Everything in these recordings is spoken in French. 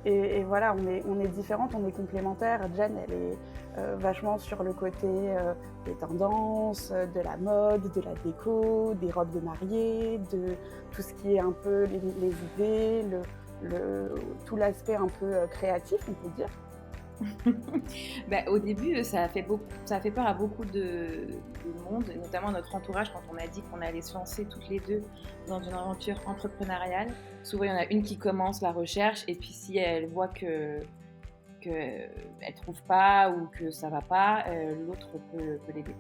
Et voilà, on est différentes, on est complémentaires. Jen, elle est vachement sur le côté des tendances, de la mode, de la déco, des robes de mariée, de tout ce qui est un peu les idées, tout l'aspect un peu créatif, on peut dire. Au début, ça a fait peur à beaucoup de monde, notamment notre entourage, quand on a dit qu'on allait se lancer toutes les deux dans une aventure entrepreneuriale. Souvent, il y en a une qui commence la recherche, et puis si elle voit elle trouve pas ou que ça va pas, l'autre peut l'aider.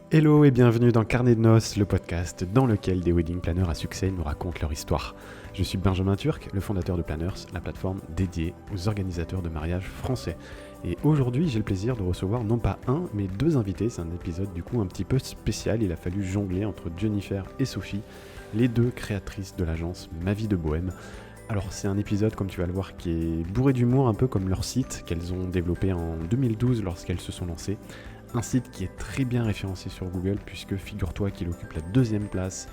Hello et bienvenue dans Carnet de Noces, le podcast dans lequel des wedding planners à succès nous racontent leur histoire. Je suis Benjamin Turc, le fondateur de Planners, la plateforme dédiée aux organisateurs de mariages français. Et aujourd'hui, j'ai le plaisir de recevoir non pas un, mais deux invités. C'est un épisode du coup un petit peu spécial. Il a fallu jongler entre Jennifer et Sophie, les deux créatrices de l'agence Ma Vie de Bohème. Alors c'est un épisode, comme tu vas le voir, qui est bourré d'humour, un peu comme leur site qu'elles ont développé en 2012 lorsqu'elles se sont lancées. Un site qui est très bien référencé sur Google, puisque figure-toi qu'il occupe la 2e place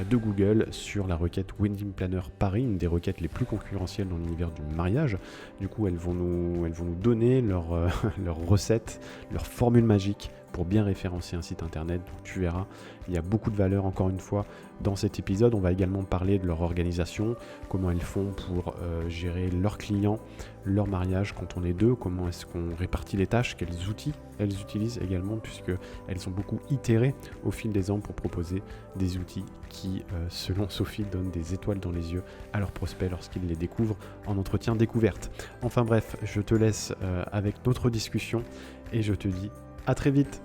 de Google sur la requête Wedding Planner Paris, une des requêtes les plus concurrentielles dans l'univers du mariage. Du coup, elles vont nous donner leurs recettes, leur formule magique pour bien référencer un site internet. Donc tu verras, il y a beaucoup de valeur encore une fois dans cet épisode. On va également parler de leur organisation, comment elles font pour gérer leurs clients, leur mariage quand on est deux, comment est-ce qu'on répartit les tâches, quels outils elles utilisent également, puisqu'elles ont beaucoup itéré au fil des ans pour proposer des outils qui, selon Sophie, donnent des étoiles dans les yeux à leurs prospects lorsqu'ils les découvrent en entretien découverte. Enfin bref, je te laisse avec notre discussion et je te dis à très vite.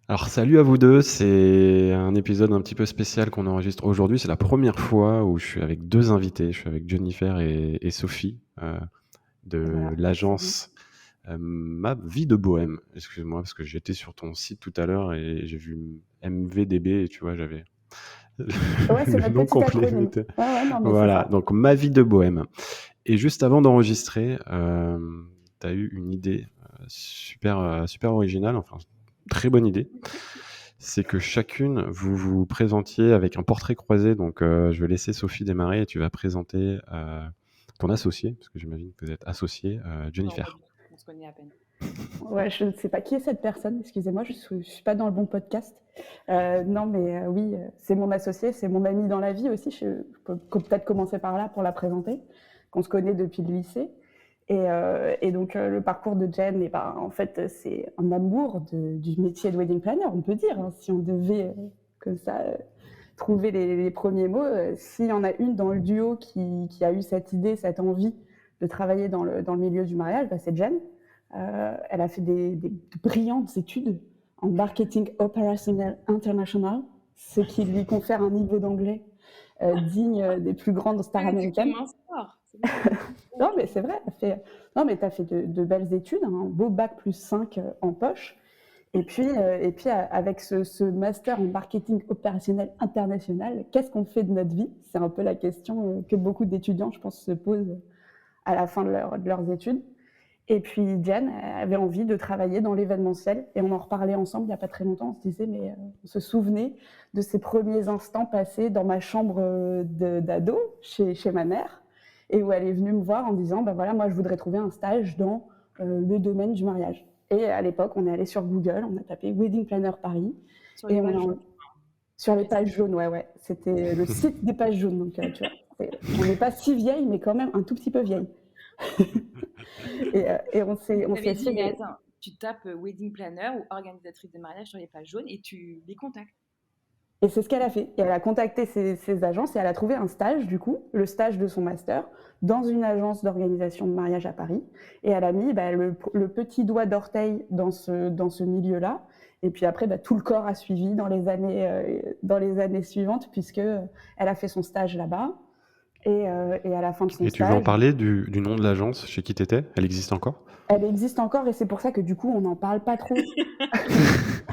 Alors salut à vous deux, c'est un épisode un petit peu spécial qu'on enregistre aujourd'hui. C'est la première fois où je suis avec deux invités. Je suis avec Jennifer et Sophie de Voilà, l'agence Ma Vie de Bohème. Excuse-moi parce que j'étais sur ton site tout à l'heure et j'ai vu MVDB et tu vois j'avais ouais, c'est le notre nom petit complet. acronyme. Ouais, non, mais c'est Voilà, ça. donc Ma Vie de Bohème. Et juste avant d'enregistrer, tu as eu une idée super originale, enfin très bonne idée. C'est que chacune, vous vous présentiez avec un portrait croisé. Donc, je vais laisser Sophie démarrer et tu vas présenter ton associé, parce que j'imagine que vous êtes associé, Jennifer. Non, on se connaît à peine. Ouais, je ne sais pas qui est cette personne, excusez-moi, je suis pas dans le bon podcast. Non, mais oui, c'est mon associé, c'est mon ami dans la vie aussi. Je peux peut-être commencer par là pour la présenter, qu'on se connaît depuis le lycée. Et donc, le parcours de Jen, en fait, c'est un amour du métier de wedding planner, on peut dire, hein, si on devait, comme ça, trouver les premiers mots. S'il y en a une dans le duo qui a eu cette idée, cette envie de travailler dans le milieu du mariage, c'est Jen. Elle a fait des brillantes études en marketing opérationnel international, ce qui lui confère un niveau d'anglais digne des plus grandes stars Tu américaines. commences fort. Non, mais c'est vrai, non, mais tu as fait de belles études, un beau bac plus 5 en poche. Et puis avec ce master en marketing opérationnel international, qu'est-ce qu'on fait de notre vie? C'est un peu la question que beaucoup d'étudiants, je pense, se posent à la fin de leurs études. Et puis Jen avait envie de travailler dans l'événementiel et on en reparlait ensemble il n'y a pas très longtemps. On se disait, mais on se souvenait de ces premiers instants passés dans ma chambre d'ado chez ma mère et où elle est venue me voir en disant, voilà, moi je voudrais trouver un stage dans le domaine du mariage. Et à l'époque, on est allé sur Google, on a tapé Wedding Planner Paris Sur les pages jaunes. sur les pages jaunes, ouais. C'était le site des pages jaunes. Donc, tu vois, on n'est pas si vieille, mais quand même un tout petit peu vieille. et on s'est dit, mais fait. attends, tu tapes wedding planner ou organisatrice de mariage sur les pages jaunes et tu les contactes. Et c'est ce qu'elle a fait. Et elle a contacté ses agences et elle a trouvé un stage, du coup, le stage de son master, dans une agence d'organisation de mariage à Paris. Et elle a mis le petit doigt d'orteil dans ce milieu-là. Et puis après, tout le corps a suivi dans les années suivantes, puisque elle a fait son stage là-bas. Et à la fin de son stage... Et tu veux en parler du nom de l'agence chez qui tu étais? Elle existe encore? Elle existe encore et c'est pour ça que du coup, on n'en parle pas trop.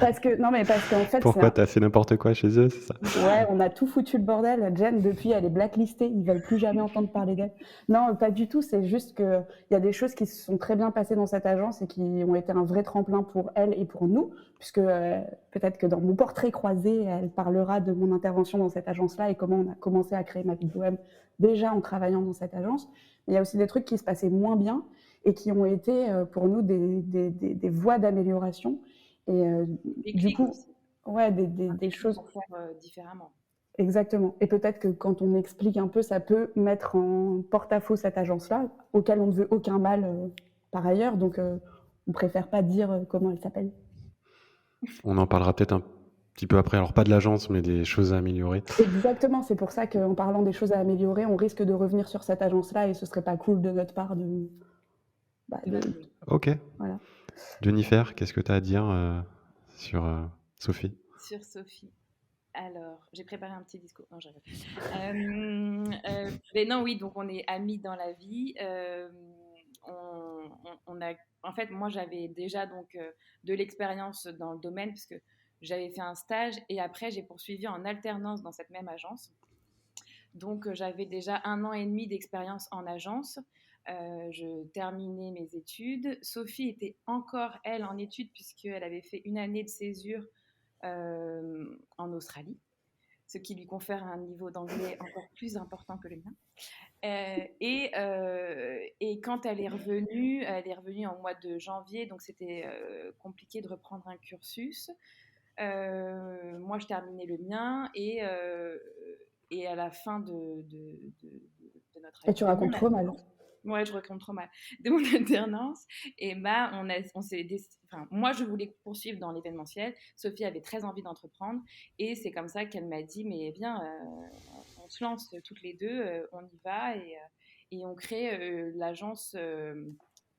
Parce qu'en fait, Pourquoi t'as fait n'importe quoi chez eux, c'est ça? Ouais, on a tout foutu le bordel. Jen, depuis, elle est blacklistée. Ils veulent plus jamais entendre parler d'elle. Non, pas du tout. C'est juste qu'il y a des choses qui se sont très bien passées dans cette agence et qui ont été un vrai tremplin pour elle et pour nous. Puisque peut-être que dans mon portrait croisé, elle parlera de mon intervention dans cette agence-là et comment on a commencé à créer Ma Vie de Bohème déjà en travaillant dans cette agence. Mais il y a aussi des trucs qui se passaient moins bien et qui ont été pour nous des voies d'amélioration. Et Des du clics coup, aussi. ouais, des Des choses. pour faire différemment. Exactement. Et peut-être que quand on explique un peu, ça peut mettre en porte-à-faux cette agence-là, auquel on ne veut aucun mal par ailleurs. Donc, on préfère pas dire comment elle s'appelle. On en parlera peut-être un petit peu après, alors pas de l'agence, mais des choses à améliorer. Exactement. C'est pour ça qu'en parlant des choses à améliorer, on risque de revenir sur cette agence-là et ce serait pas cool de notre part de. Ok. Voilà. Jennifer, qu'est-ce que tu as à dire sur Sophie? Sur Sophie. Alors, j'ai préparé un petit discours. Non, j'arrête. Mais non, oui, donc on est amis dans la vie. En fait, moi, j'avais déjà donc de l'expérience dans le domaine puisque j'avais fait un stage et après, j'ai poursuivi en alternance dans cette même agence. Donc, j'avais déjà 1 an et demi d'expérience en agence. Je terminais mes études. Sophie était encore, elle, en études puisqu'elle avait fait 1 année de césure en Australie, ce qui lui confère un niveau d'anglais encore plus important que le mien. Et quand elle est revenue en mois de janvier, donc c'était compliqué de reprendre un cursus. Moi, je terminais le mien et à la fin de notre Et tu racontes trop mal. Ouais, je raconte trop mal. De mon alternance, et bah, moi, je voulais poursuivre dans l'événementiel. Sophie avait très envie d'entreprendre, et c'est comme ça qu'elle m'a dit, mais viens, on se lance toutes les deux, on y va, et on crée l'agence à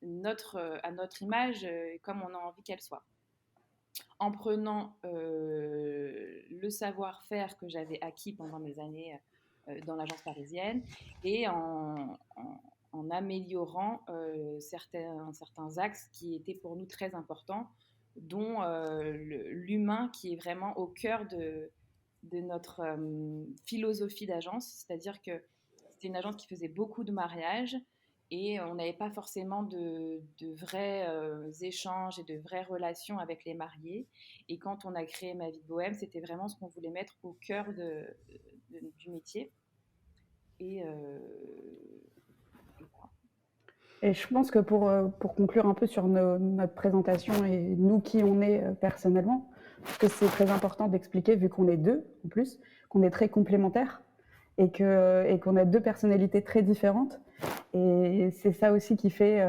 notre image, comme on a envie qu'elle soit. En prenant le savoir-faire que j'avais acquis pendant mes années dans l'agence parisienne et en améliorant certains axes qui étaient pour nous très importants, dont l'humain qui est vraiment au cœur de notre philosophie d'agence, c'est-à-dire que c'était une agence qui faisait beaucoup de mariages et on n'avait pas forcément de vrais échanges et de vraies relations avec les mariés. Et quand on a créé Ma Vie de Bohème, c'était vraiment ce qu'on voulait mettre au cœur du métier. Et Et je pense que pour conclure un peu sur notre présentation et nous qui on est personnellement, parce que c'est très important d'expliquer, vu qu'on est deux en plus, qu'on est très complémentaires et qu'on a deux personnalités très différentes. Et c'est ça aussi qui fait,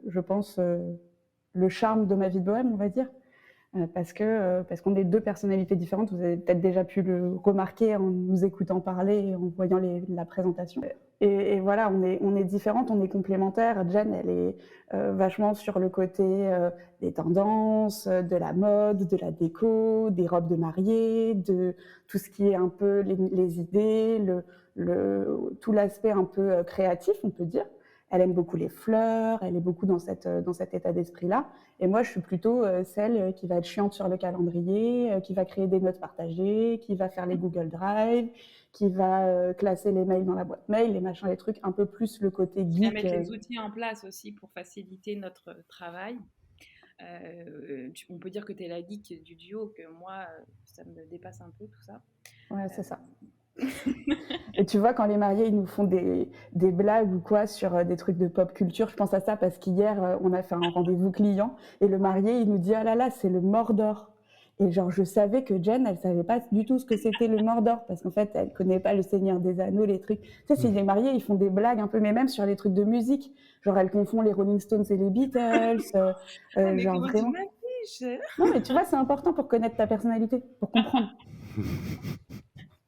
je pense, le charme de Ma Vie de Bohème, on va dire. Parce qu'on est deux personnalités différentes. Vous avez peut-être déjà pu le remarquer en nous écoutant parler et en voyant la présentation. Et voilà, on est différentes, on est complémentaires. Jen, elle est vachement sur le côté des tendances, de la mode, de la déco, des robes de mariée, de tout ce qui est un peu les idées, tout l'aspect un peu créatif, on peut dire. Elle aime beaucoup les fleurs, elle est beaucoup dans cet état d'esprit-là. Et moi, je suis plutôt celle qui va être chiante sur le calendrier, qui va créer des notes partagées, qui va faire les Google Drive, qui va classer les mails dans la boîte mail, les machins, les trucs, un peu plus le côté geek. Qui va mettre les outils en place aussi pour faciliter notre travail. On peut dire que tu es la geek du duo, que moi, ça me dépasse un peu tout ça. Ouais, c'est ça. Et tu vois, quand les mariés ils nous font des blagues ou quoi sur des trucs de pop culture, je pense à ça parce qu'hier, on a fait un rendez-vous client et le marié, il nous dit « Ah là là, c'est le Mordor ». Et genre, je savais que Jen, elle savait pas du tout ce que c'était le Mordor parce qu'en fait, elle connaît pas le Seigneur des Anneaux, les trucs. Tu sais, si les mariés, ils font des blagues un peu, mais même sur les trucs de musique. Genre, elle confond les Rolling Stones et les Beatles. Mais genre, vraiment. Non, mais tu vois, c'est important pour connaître ta personnalité, pour comprendre.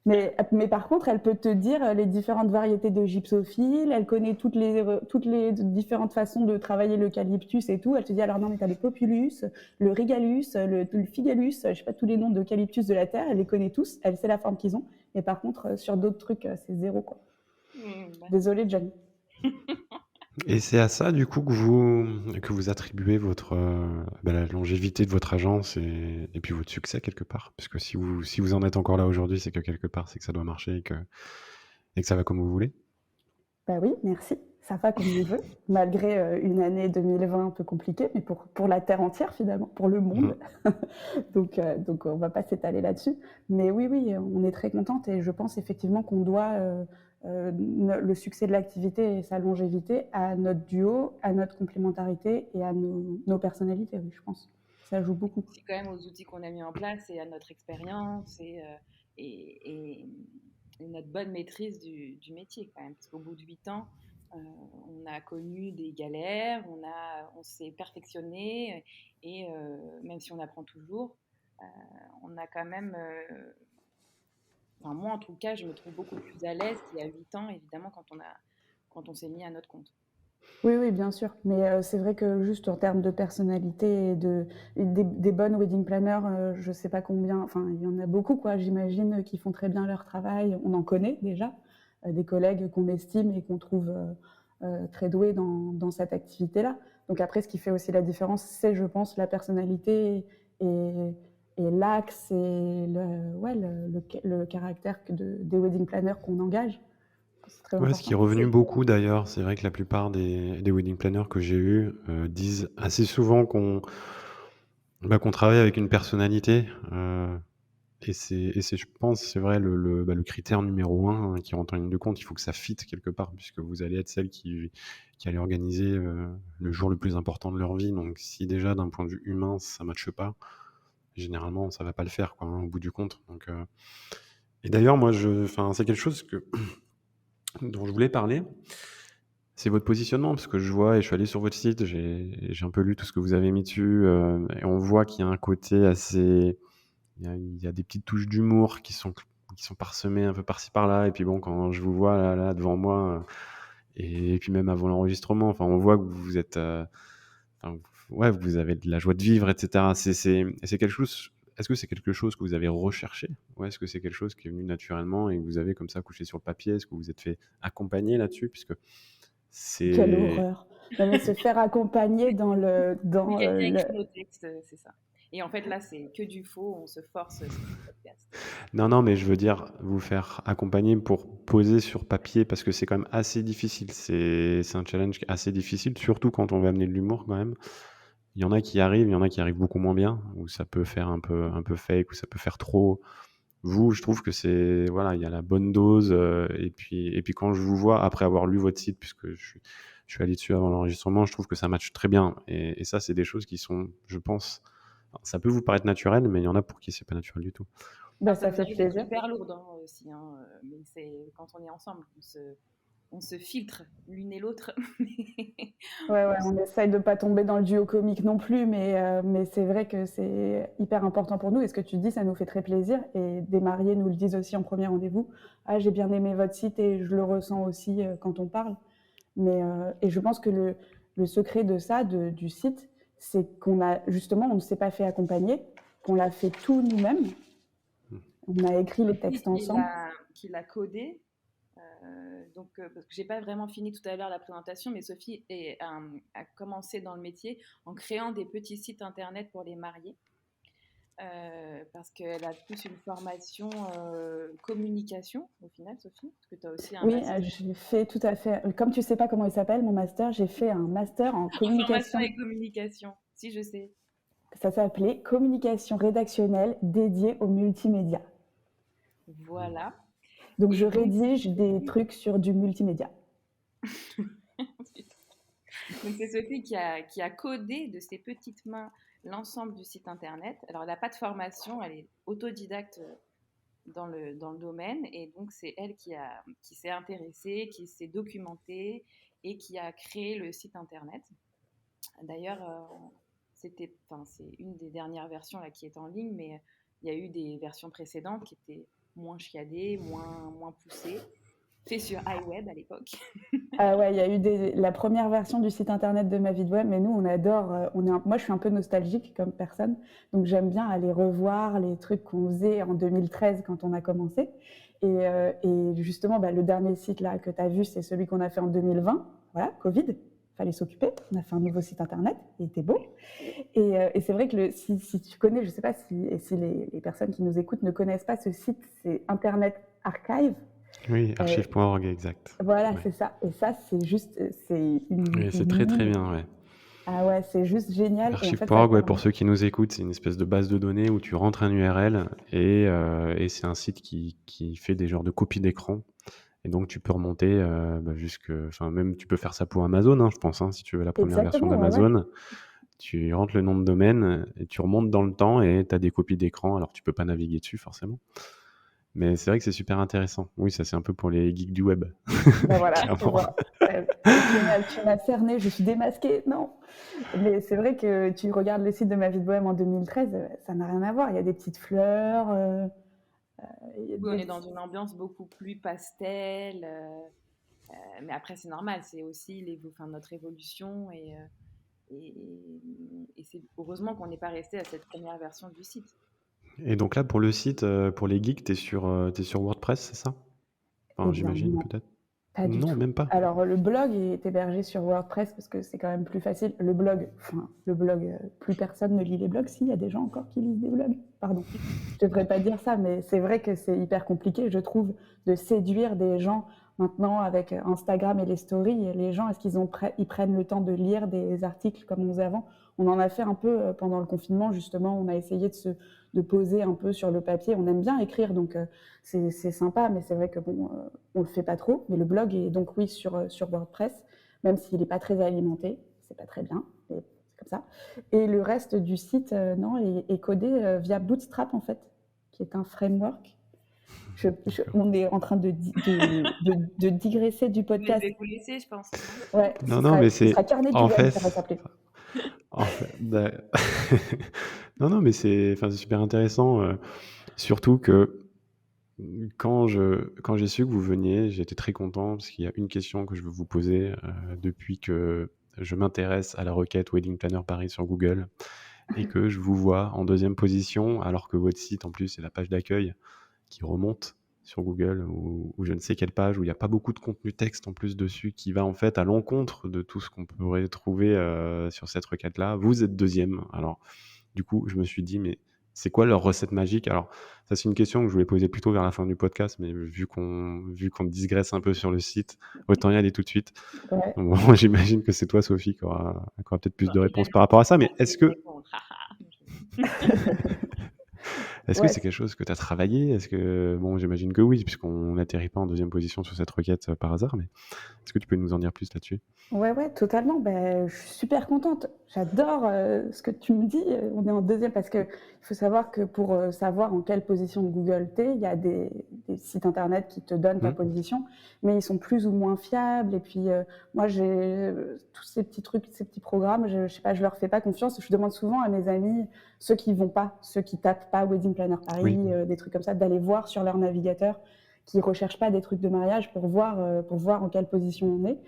Mais par contre, elle peut te dire les différentes variétés de gypsophile, elle connaît toutes les différentes façons de travailler l'eucalyptus et tout. Elle te dit alors non, mais t'as le populus, le rigalus, le figalus, je sais pas tous les noms d'eucalyptus de la terre, elle les connaît tous, elle sait la forme qu'ils ont. Mais par contre, sur d'autres trucs, c'est zéro quoi. Désolée, Jenny. Et c'est à ça, du coup, que vous attribuez la longévité de votre agence et puis votre succès quelque part. Parce que si vous en êtes encore là aujourd'hui, c'est que quelque part, c'est que ça doit marcher et que ça va comme vous voulez. Bah oui, merci. Ça va comme je veux, malgré une année 2020 un peu compliquée, mais pour la Terre entière finalement, pour le monde. Donc on va pas s'étaler là-dessus. Mais oui, oui, on est très contente et je pense effectivement qu'on doit le succès de l'activité et sa longévité à notre duo, à notre complémentarité et à nos personnalités, oui, je pense. Ça joue beaucoup. C'est quand même aux outils qu'on a mis en place et à notre expérience et, et notre bonne maîtrise du métier quand même. Parce qu'au bout de 8 ans, euh, on a connu des galères, on s'est perfectionné et même si on apprend toujours, euh, on a quand même, enfin moi en tout cas, je me trouve beaucoup plus à l'aise qu'il y a 8 ans, évidemment, quand on s'est mis à notre compte. Oui, oui, bien sûr. Mais c'est vrai que juste en termes de personnalité et des bonnes wedding planners, je sais pas combien, enfin, il y en a beaucoup, quoi, j'imagine, qui font très bien leur travail. On en connaît déjà, des collègues qu'on estime et qu'on trouve très doués dans cette activité-là. Donc après, ce qui fait aussi la différence, c'est, je pense, la personnalité et, et l'axe et le caractère des wedding planners qu'on engage. C'est très Ouais, ce qui important. est revenu beaucoup d'ailleurs, c'est vrai que la plupart des wedding planners que j'ai eus disent assez souvent qu'on travaille avec une personnalité. Et je pense, c'est vrai, le critère numéro un qui rentre en ligne de compte. Il faut que ça fitte quelque part, puisque vous allez être celle qui allez organiser le jour le plus important de leur vie. Donc, si déjà d'un point de vue humain, ça ne matche pas, généralement, ça va pas le faire, quoi, au bout du compte. Donc, et d'ailleurs, moi, c'est quelque chose dont je voulais parler. C'est votre positionnement, parce que je vois, et je suis allé sur votre site, j'ai un peu lu tout ce que vous avez mis dessus, et on voit qu'il y a un côté assez. Il y a des petites touches d'humour qui sont parsemées un peu par-ci par-là. Et puis bon, quand je vous vois là devant moi, et puis même avant l'enregistrement, enfin, on voit que vous êtes, enfin, ouais, vous avez de la joie de vivre, etc. C'est quelque chose. Est-ce que c'est quelque chose que vous avez recherché, ou est-ce que c'est quelque chose qui est venu naturellement et que vous avez comme ça couché sur le papier? Est-ce que vous êtes fait accompagner là-dessus, puisque Quelle c'est. horreur. Non, mais se faire accompagner C'est dans quelqu'un écrit nos textes, c'est ça. Et en fait, là, c'est que du faux, on se force sur ce podcast. Non, non, mais je veux dire, vous faire accompagner pour poser sur papier, parce que c'est quand même assez difficile. C'est un challenge assez difficile, surtout quand on veut amener de l'humour quand même. Il y en a qui arrivent, il y en a qui arrivent beaucoup moins bien, où ça peut faire un peu fake, ou ça peut faire trop. Vous, je trouve que voilà, il y a la bonne dose. Et puis quand je vous vois, après avoir lu votre site, puisque je suis allé dessus avant l'enregistrement, je trouve que ça matche très bien. Et ça, c'est des choses qui sont, je pense, ça peut vous paraître naturel, mais il y en a pour qui c'est pas naturel du tout. bah, Ça ça nous fait arrive d'être plaisir. hyper lourdes aussi, hein, mais c'est quand on est ensemble, on se filtre l'une et l'autre. Ouais, ouais, on essaye de pas tomber dans le duo comique non plus, mais c'est vrai que c'est hyper important pour nous. Et ce que tu dis, ça nous fait très plaisir. Et des mariés nous le disent aussi en premier rendez-vous. Ah, j'ai bien aimé votre site et je le ressens aussi quand on parle. Et je pense que le secret de ça, du site, c'est justement, on ne s'est pas fait accompagner, qu'on l'a fait tout nous-mêmes. On a écrit les Sophie textes ensemble. qui l'a codé. Parce que j'ai pas vraiment fini tout à l'heure la présentation, mais Sophie a commencé dans le métier en créant des petits sites internet pour les mariés. Parce qu'elle a plus une formation communication au final, Sophie, parce que tu as aussi un Oui, master j'ai fait tout à fait. Comme tu sais pas comment il s'appelle, mon master, j'ai fait un master en en formation communication. et communication. Si, je sais. Ça s'appelait communication rédactionnelle dédiée aux multimédia. Voilà. Donc Et je donc, rédige des trucs sur du multimédia. donc c'est Sophie qui a codé de ses petites mains l'ensemble du site internet. Alors, elle n'a pas de formation, elle est autodidacte dans le domaine. Et donc, c'est elle qui s'est intéressée, qui s'est documentée et qui a créé le site internet. D'ailleurs, c'est une des dernières versions là, qui est en ligne, mais il y a eu des versions précédentes qui étaient moins chiadées, moins poussées, fait sur iWeb à l'époque. Ah ouais, il y a eu la première version du site internet de Ma Vie de Web, mais nous on adore. Moi je suis un peu nostalgique comme personne, donc j'aime bien aller revoir les trucs qu'on faisait en 2013 quand on a commencé. Et justement, le dernier site là que tu as vu, c'est celui qu'on a fait en 2020. voilà, Covid, fallait s'occuper. On a fait un nouveau site internet, il était beau. Et c'est vrai que si tu connais, je ne sais pas si les personnes qui nous écoutent ne connaissent pas ce site, c'est Internet Archive. Oui, archive.org, exact. Voilà, Ouais. c'est ça. Et ça, c'est juste, c'est Oui, c'est très très mine. bien, ouais. Ah ouais, c'est juste génial. Et en fait, ça Archive.org, ouais, permet. pour ceux qui nous écoutent, c'est une espèce de base de données où tu rentres un URL et c'est un site qui fait des genres de copies d'écran. Et donc tu peux remonter enfin même tu peux faire ça pour Amazon, hein, je pense, hein, si tu veux la première version Exactement, ouais, ouais. d'Amazon. Tu rentres le nom de domaine et tu remontes dans le temps et tu as des copies d'écran. Alors tu peux pas naviguer dessus forcément. Mais c'est vrai que c'est super intéressant. Oui, ça c'est un peu pour les geeks du web. Ben voilà, tu Clairement. vois. Tu m'as cerné, je suis démasquée. Non. Mais c'est vrai que tu regardes le site de Ma vie de bohème en 2013, ça n'a rien à voir. Il y a des petites fleurs. Il y a Oui, on des est dans une ambiance beaucoup plus pastel. Mais après, c'est normal, c'est aussi notre évolution et, et c'est heureusement qu'on n'est pas resté à cette première version du site. Et donc là, pour le site, pour les geeks, t'es sur WordPress, c'est ça? Eh Enfin, bien, j'imagine non, peut-être. pas du Non, tout. même pas. Alors, le blog est hébergé sur WordPress parce que c'est quand même plus facile. Le blog, plus personne ne lit les blogs. Si, il y a des gens encore qui lisent des blogs. Pardon, je devrais pas dire ça, mais c'est vrai que c'est hyper compliqué, je trouve, de séduire des gens maintenant avec Instagram et les stories. Les gens, est-ce ils prennent le temps de lire des articles comme on faisait avant? On en a fait un peu pendant le confinement, justement. On a essayé de poser un peu sur le papier. On aime bien écrire, donc c'est sympa, mais c'est vrai que bon, on le fait pas trop. Mais le blog est donc oui sur WordPress, même s'il n'est pas très alimenté, c'est pas très bien, mais c'est comme ça. Et le reste du site, non, est codé via Bootstrap en fait, qui est un framework. On est en train de digresser du Mais je podcast. vais vous laisser, je pense. Ouais, Non, mais ce sera Carnet du en web, fait, ça va s'appeler. en fait, non, mais c'est super intéressant, surtout que quand j'ai su que vous veniez, j'étais très content parce qu'il y a une question que je veux vous poser depuis que je m'intéresse à la requête Wedding Planner Paris sur Google et que je vous vois en deuxième position, alors que votre site, en plus, c'est la page d'accueil qui remonte sur Google ou je ne sais quelle page où il n'y a pas beaucoup de contenu texte en plus dessus qui va en fait à l'encontre de tout ce qu'on pourrait trouver sur cette requête-là. Vous êtes deuxième. Alors, du coup, je me suis dit, mais c'est quoi leur recette magique? Alors, ça, c'est une question que je voulais poser plutôt vers la fin du podcast, mais vu qu'on digresse un peu sur le site, autant y aller tout de suite. Ouais. Donc, bon, j'imagine que c'est toi, Sophie, qui aura peut-être plus de réponses par rapport à ça, mais est-ce que Ouais. c'est quelque chose que tu as travaillé? Est-ce que, bon, j'imagine que oui, puisqu'on n'atterrit pas en deuxième position sur cette requête par hasard, mais est-ce que tu peux nous en dire plus là-dessus? Ouais, totalement. Ben, je suis super contente. J'adore ce que tu me dis. On est en deuxième parce que il faut savoir que pour savoir en quelle position de Google t'es, il y a des sites internet qui te donnent ta position, mais ils sont plus ou moins fiables. Et puis moi, j'ai tous ces petits trucs, ces petits programmes. Je sais pas, je leur fais pas confiance. Je demande souvent à mes amis, ceux qui vont pas, ceux qui tapent pas Wedding Planner Paris, Oui. des trucs comme ça, d'aller voir sur leur navigateur, qui recherchent pas des trucs de mariage pour voir en quelle position on est.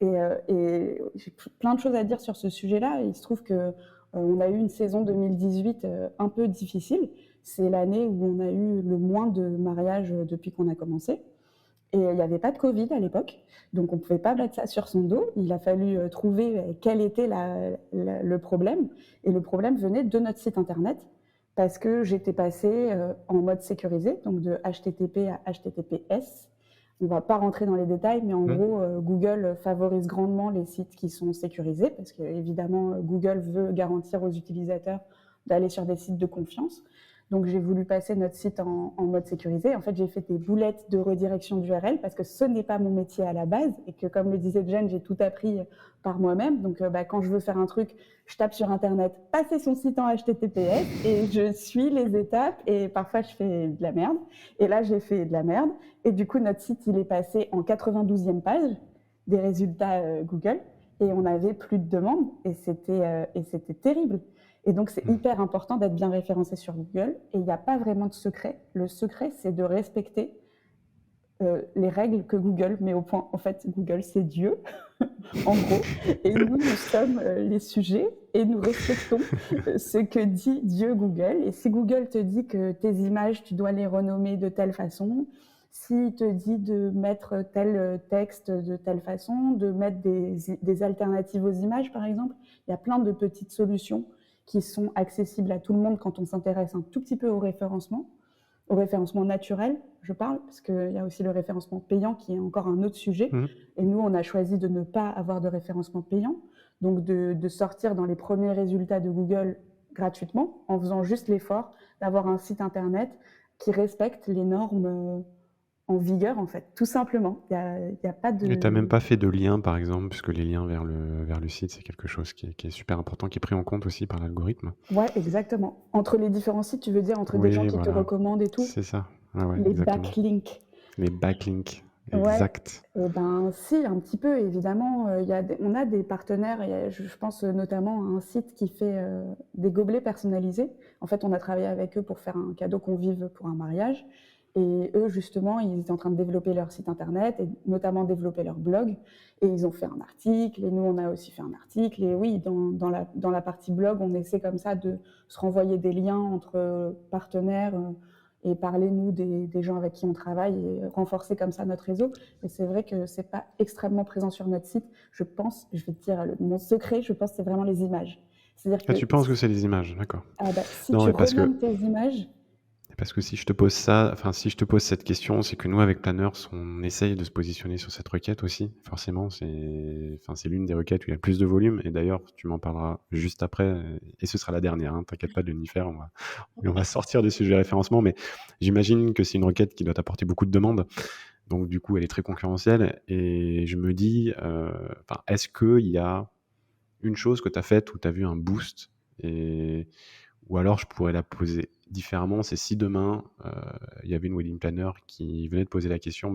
Et j'ai plein de choses à dire sur ce sujet-là. Il se trouve que on a eu une saison 2018 un peu difficile. C'est l'année où on a eu le moins de mariages depuis qu'on a commencé. Et il n'y avait pas de Covid à l'époque, donc on ne pouvait pas mettre ça sur son dos. Il a fallu trouver quel était le problème. Et le problème venait de notre site internet, parce que j'étais passée en mode sécurisé, donc de HTTP à HTTPS. On ne va pas rentrer dans les détails, mais en gros, Google favorise grandement les sites qui sont sécurisés, parce que évidemment, Google veut garantir aux utilisateurs d'aller sur des sites de confiance. Donc, j'ai voulu passer notre site en mode sécurisé. En fait, j'ai fait des boulettes de redirection d'URL parce que ce n'est pas mon métier à la base et que, comme le disait Jen, j'ai tout appris par moi-même. Donc, quand je veux faire un truc, je tape sur Internet, passer son site en HTTPS et je suis les étapes et parfois, je fais de la merde. Et là, j'ai fait de la merde. Et du coup, notre site, il est passé en 92e page des résultats Google et on n'avait plus de demandes et c'était terrible. Et donc, c'est hyper important d'être bien référencé sur Google. Et il n'y a pas vraiment de secret. Le secret, c'est de respecter les règles que Google met au point. En fait, Google, c'est Dieu, en gros. Et nous sommes les sujets et nous respectons ce que dit Dieu Google. Et si Google te dit que tes images, tu dois les renommer de telle façon, S'il te dit de mettre tel texte de telle façon, de mettre des alternatives aux images, par exemple, il y a plein de petites solutions qui sont accessibles à tout le monde quand on s'intéresse un tout petit peu au référencement naturel, je parle, parce qu'il y a aussi le référencement payant qui est encore un autre sujet. Et nous, on a choisi de ne pas avoir de référencement payant, donc de sortir dans les premiers résultats de Google gratuitement, en faisant juste l'effort d'avoir un site internet qui respecte les normes en vigueur, en fait, tout simplement. Il y a pas de... Et tu n'as même pas fait de lien, par exemple, puisque les liens vers le site, c'est quelque chose qui est super important, qui est pris en compte aussi par l'algorithme. Ouais, exactement. Entre les différents sites, tu veux dire, entre des gens qui te recommandent et tout? C'est ça. Ouais, les exactement. backlinks. Les backlinks, Ouais. exact. Si, un petit peu, évidemment. On a des partenaires, je pense notamment à un site qui fait des gobelets personnalisés. En fait, on a travaillé avec eux pour faire un cadeau convive pour un mariage. Et eux, justement, ils étaient en train de développer leur site internet et notamment développer leur blog. Et ils ont fait un article, et nous, on a aussi fait un article. Et oui, dans la partie blog, on essaie comme ça de se renvoyer des liens entre partenaires et parler, nous, des gens avec qui on travaille et renforcer comme ça notre réseau. Et c'est vrai que c'est pas extrêmement présent sur notre site. Je pense, je vais te dire, mon secret, je pense, c'est vraiment les images. C'est-à-dire que tu penses que c'est les images, d'accord. Si tu renommes tes images... Parce que si je te pose cette question, c'est que nous, avec Planners, on essaye de se positionner sur cette requête aussi. Forcément, c'est l'une des requêtes où il y a le plus de volume. Et d'ailleurs, tu m'en parleras juste après. Et ce sera la dernière. Hein, t'inquiète pas, Jennifer, on va sortir du sujet référencement. Mais j'imagine que c'est une requête qui doit t'apporter beaucoup de demandes. Donc, du coup, elle est très concurrentielle. Et je me dis, est-ce qu'il y a une chose que tu as faite où tu as vu un boost ou alors je pourrais la poser différemment, c'est si demain il y avait une wedding planner qui venait de poser la question,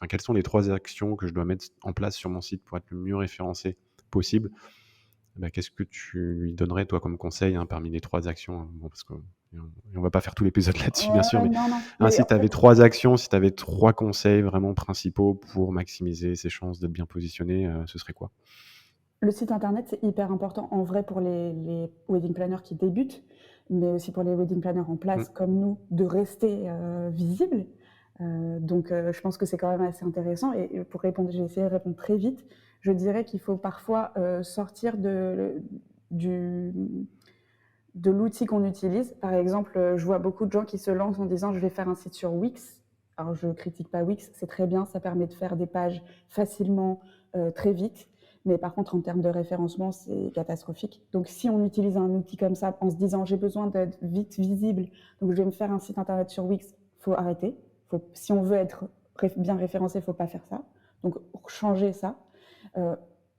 quelles sont les 3 actions que je dois mettre en place sur mon site pour être le mieux référencé possible, qu'est-ce que tu lui donnerais toi comme conseil parmi les 3 actions, parce qu'on va pas faire tout l'épisode là-dessus bien sûr, mais si tu avais 3 actions, si tu avais 3 conseils vraiment principaux pour maximiser ses chances d'être bien positionné, ce serait quoi? Le site internet, c'est hyper important en vrai pour les wedding planners qui débutent, mais aussi pour les wedding planners en place comme nous, de rester visibles. Donc, je pense que c'est quand même assez intéressant. Et pour répondre, je vais essayer de répondre très vite. Je dirais qu'il faut parfois sortir de l'outil qu'on utilise. Par exemple, je vois beaucoup de gens qui se lancent en disant « je vais faire un site sur Wix ». Alors, je ne critique pas Wix, c'est très bien, ça permet de faire des pages facilement, très vite. Mais par contre, en termes de référencement, c'est catastrophique. Donc, si on utilise un outil comme ça en se disant « j'ai besoin d'être vite visible, donc je vais me faire un site internet sur Wix », il faut arrêter. Si on veut être bien référencé, il ne faut pas faire ça. Donc, changer ça.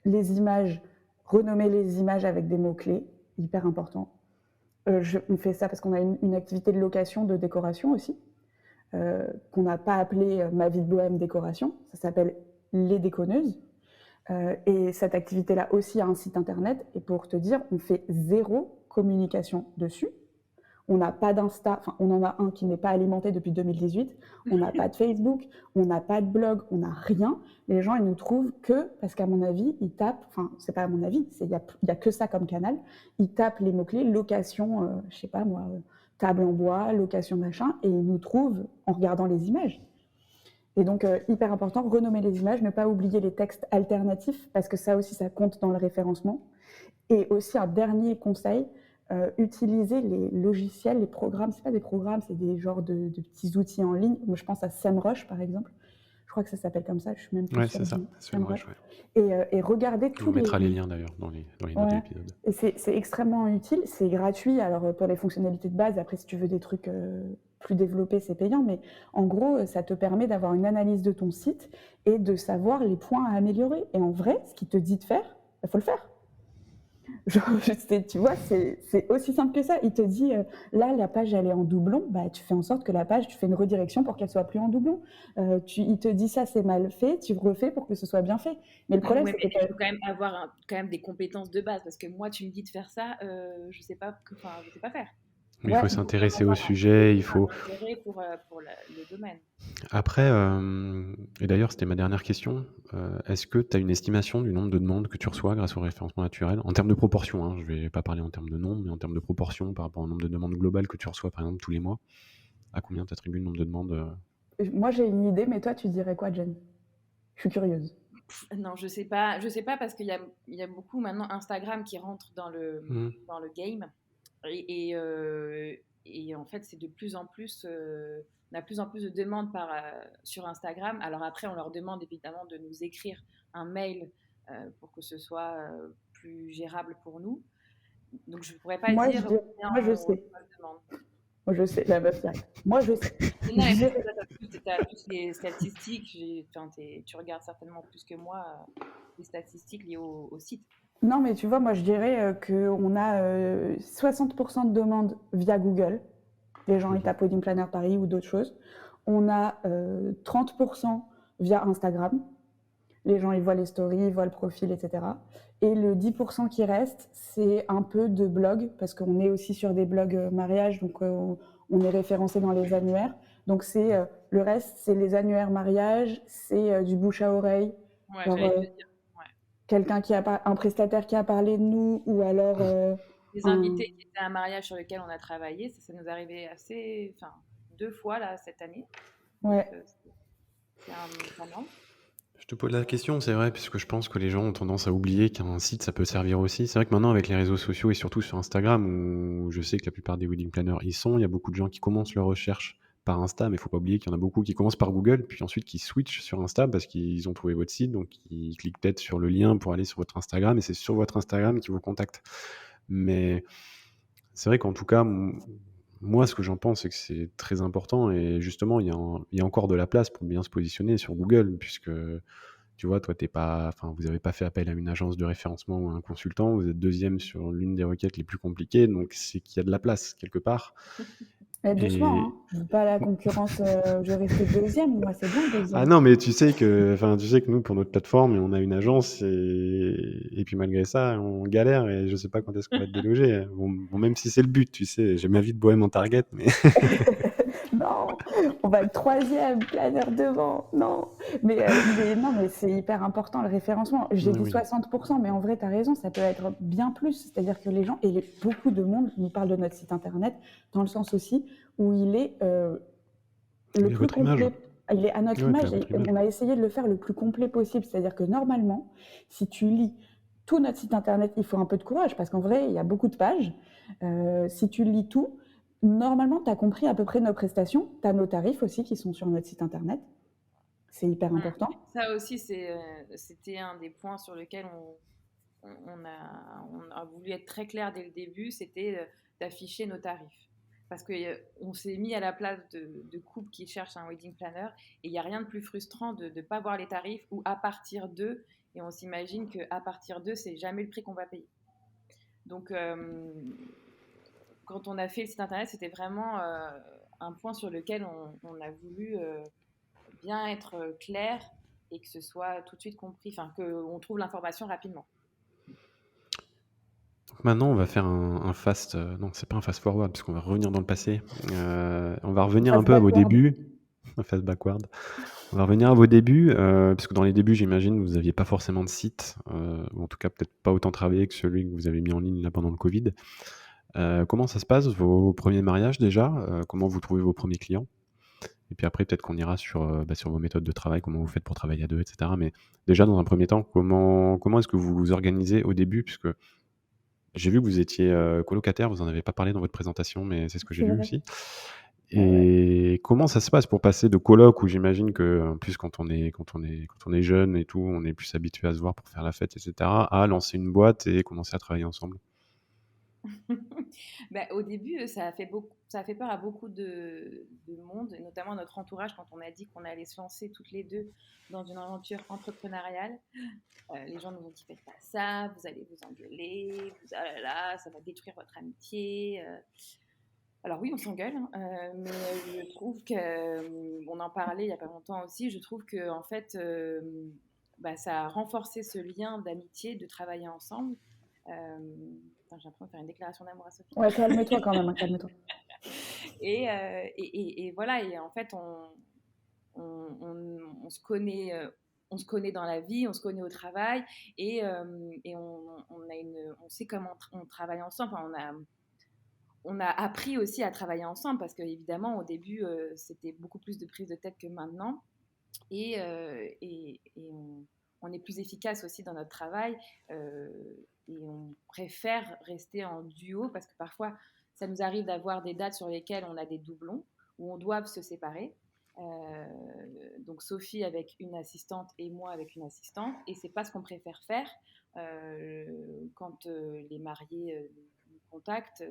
Les images, renommer les images avec des mots-clés, hyper important. On fait ça parce qu'on a une activité de location de décoration aussi, qu'on n'a pas appelée Ma vie de bohème décoration. Ça s'appelle Les Déconneuses. Et cette activité-là aussi a un site internet. Et pour te dire, on fait 0 communication dessus. On n'a pas d'Insta, on en a un qui n'est pas alimenté depuis 2018. On n'a pas de Facebook, on n'a pas de blog, on n'a rien. Les gens, ils nous trouvent que, parce qu'à mon avis, ils tapent, c'est pas à mon avis, il y a que ça comme canal. Ils tapent les mots-clés location, je sais pas moi, table en bois, location machin, et ils nous trouvent en regardant les images. Et donc, hyper important, renommer les images, ne pas oublier les textes alternatifs, parce que ça aussi, ça compte dans le référencement. Et aussi, un dernier conseil, utiliser les logiciels, les programmes. C'est pas des programmes, c'est des genres de petits outils en ligne. Moi, je pense à SEMrush, par exemple. Je crois que ça s'appelle comme ça, je suis même plus sûre. Ouais, c'est ça, SEMrush, ouais. Et regardez tous On mettra les liens, d'ailleurs, dans les notes de l'épisode. Et c'est extrêmement utile, c'est gratuit. Alors, pour les fonctionnalités de base, après, si tu veux des trucs plus développés, c'est payant. Mais en gros, ça te permet d'avoir une analyse de ton site et de savoir les points à améliorer. Et en vrai, ce qu'il te dit de faire, il faut le faire. Tu vois, c'est aussi simple que ça. Il te dit, là, la page, elle est en doublon. Tu fais en sorte que la page, tu fais une redirection pour qu'elle soit plus en doublon. Il te dit, ça, c'est mal fait. Tu refais pour que ce soit bien fait. Mais le problème, c'est que... Il faut quand même avoir quand même des compétences de base. Parce que moi, tu me dis de faire ça, je sais pas faire. Mais il faut s'intéresser au sujet, il faut... pour le domaine. Après, et d'ailleurs, c'était ma dernière question, est-ce que tu as une estimation du nombre de demandes que tu reçois grâce au référencement naturel? En termes de proportion, je ne vais pas parler en termes de nombre, mais en termes de proportion par rapport au nombre de demandes globales que tu reçois, par exemple, tous les mois. À combien tu attribues le nombre de demandes Moi, j'ai une idée, mais toi, tu dirais quoi, Jen? Je suis curieuse. Non, je sais pas parce il y a beaucoup maintenant Instagram qui rentre Mhm. dans le game. Et, et, euh, et en fait, c'est de plus en plus, on a de plus en plus de demandes sur Instagram. Alors après, on leur demande évidemment de nous écrire un mail pour que ce soit plus gérable pour nous. Donc je ne pourrais pas Moi, je dire dirais, combien moi, je on sais. reçoit de demandes. Moi, je sais, la meuf direct. Moi, je sais. Mais non, Je mais parce que dirais, toi, t'as plus les statistiques. Enfin, tu regardes certainement plus que moi les statistiques liées au site. non, mais tu vois, moi, je dirais qu'on a 60% de demandes via Google. Les gens, ils Mhm. tapent Wedding Planner Paris ou d'autres choses. On a 30% via Instagram. Les gens, ils voient les stories, ils voient le profil, etc. Et le 10% qui reste, c'est un peu de blog, parce qu'on est aussi sur des blogs mariage, donc on est référencé dans les annuaires. Donc le reste, c'est les annuaires mariage, c'est du bouche à oreille, Ouais, genre j'allais te dire. Ouais. quelqu'un un prestataire qui a parlé de nous, ou alors Les un... invités qui étaient à un mariage sur lequel on a travaillé, ça nous arrivait assez, enfin, 2 fois là cette année. Donc Ouais, c'est pas mal. Je te pose la question, c'est vrai, puisque je pense que les gens ont tendance à oublier qu'un site, ça peut servir aussi. C'est vrai que maintenant, avec les réseaux sociaux et surtout sur Instagram, où je sais que la plupart des wedding planners y sont, il y a beaucoup de gens qui commencent leur recherche par Insta, mais il faut pas oublier qu'il y en a beaucoup qui commencent par Google, puis ensuite qui switchent sur Insta parce qu'ils ont trouvé votre site, donc ils cliquent peut-être sur le lien pour aller sur votre Instagram, et c'est sur votre Instagram qu'ils vous contactent. Mais c'est vrai qu'en tout cas, moi, ce que j'en pense, c'est que c'est très important, et justement, il y a encore de la place pour bien se positionner sur Google, puisque tu vois, toi, vous n'avez pas fait appel à une agence de référencement ou à un consultant, vous êtes deuxième sur l'une des requêtes les plus compliquées, donc c'est qu'il y a de la place quelque part. mais doucement, hein. Et Je veux pas la concurrence, je vais rester deuxième, moi c'est bien ah deuxième. non, mais tu sais que nous, pour notre plateforme, on a une agence, et puis malgré ça, on galère, et je sais pas quand est-ce qu'on va être délogé. Bon, même si c'est le but, tu sais, j'ai ma vie de bohème en target, mais Non, on va être troisième, planeur devant. Non, mais non, mais c'est hyper important le référencement. J'ai dit oui, 60%, mais en vrai, tu as raison, ça peut être bien plus. C'est-à-dire que les gens, beaucoup de monde nous parle de notre site internet, dans le sens aussi où il est le il y a plus votre image. complet. Il est à notre Ouais, puis il y a image et votre image. on a essayé de le faire le plus complet possible. C'est-à-dire que normalement, si tu lis tout notre site internet, il faut un peu de courage parce qu'en vrai, il y a beaucoup de pages. Si tu lis tout, normalement, tu as compris à peu près nos prestations. Tu as nos tarifs aussi qui sont sur notre site internet. C'est hyper important. Ça aussi, c'était un des points sur lesquels on a voulu être très clair dès le début, c'était d'afficher nos tarifs. Parce qu'on s'est mis à la place de couples qui cherchent un wedding planner et il n'y a rien de plus frustrant de ne pas voir les tarifs ou à partir d'eux. Et on s'imagine qu'à partir d'eux, c'est jamais le prix qu'on va payer. Donc, quand on a fait le site internet, c'était vraiment un point sur lequel on a voulu bien être clair et que ce soit tout de suite compris, enfin, qu'on trouve l'information rapidement. Donc maintenant, on va faire un fast. Non, c'est pas un fast forward, puisqu'on va revenir dans le passé. On va revenir un Face peu à vos backward. débuts. Un fast backward. On va revenir à vos débuts, parce que dans les débuts, j'imagine, vous n'aviez pas forcément de site, ou en tout cas peut-être pas autant travaillé que celui que vous avez mis en ligne là pendant le Covid. Comment ça se passe, vos premiers mariages déjà? Comment vous trouvez vos premiers clients? Et puis après, peut-être qu'on ira sur vos méthodes de travail, comment vous faites pour travailler à deux, etc. Mais déjà, dans un premier temps, comment est-ce que vous vous organisez au début? Puisque j'ai vu que vous étiez colocataire, vous en avez pas parlé dans votre présentation, mais c'est ce que j'ai C'est lu vrai. aussi. Ouais, ouais. Et comment ça se passe pour passer de coloc, où j'imagine que, en plus, quand on est jeune et tout, on est plus habitué à se voir pour faire la fête, etc., à lancer une boîte et commencer à travailler ensemble? Bah, au début, ça a fait peur à beaucoup de monde, et notamment notre entourage, quand on a dit qu'on allait se lancer toutes les deux dans une aventure entrepreneuriale. Les gens nous ont dit: faites pas ça, vous allez vous engueuler, ah là là, ça va détruire votre amitié. Alors oui, on s'engueule, hein, mais je trouve que, on en parlait il y a pas longtemps aussi, je trouve que en fait, bah, ça a renforcé ce lien d'amitié, de travailler ensemble. Attends, j'ai l'impression de faire une déclaration d'amour à Sophie. Ouais, calme-toi quand même, hein, calme-toi. Et voilà, et en fait, on se connaît. On se connaît dans la vie, on se connaît au travail, et on sait comment on travaille ensemble. Enfin, on a appris aussi à travailler ensemble parce qu'évidemment, au début, c'était beaucoup plus de prise de tête que maintenant. Et on est plus efficace aussi dans notre travail et on préfère rester en duo parce que parfois, ça nous arrive d'avoir des dates sur lesquelles on a des doublons où on doit se séparer. Donc Sophie avec une assistante et moi avec une assistante, et c'est pas ce qu'on préfère faire quand les mariés nous contactent.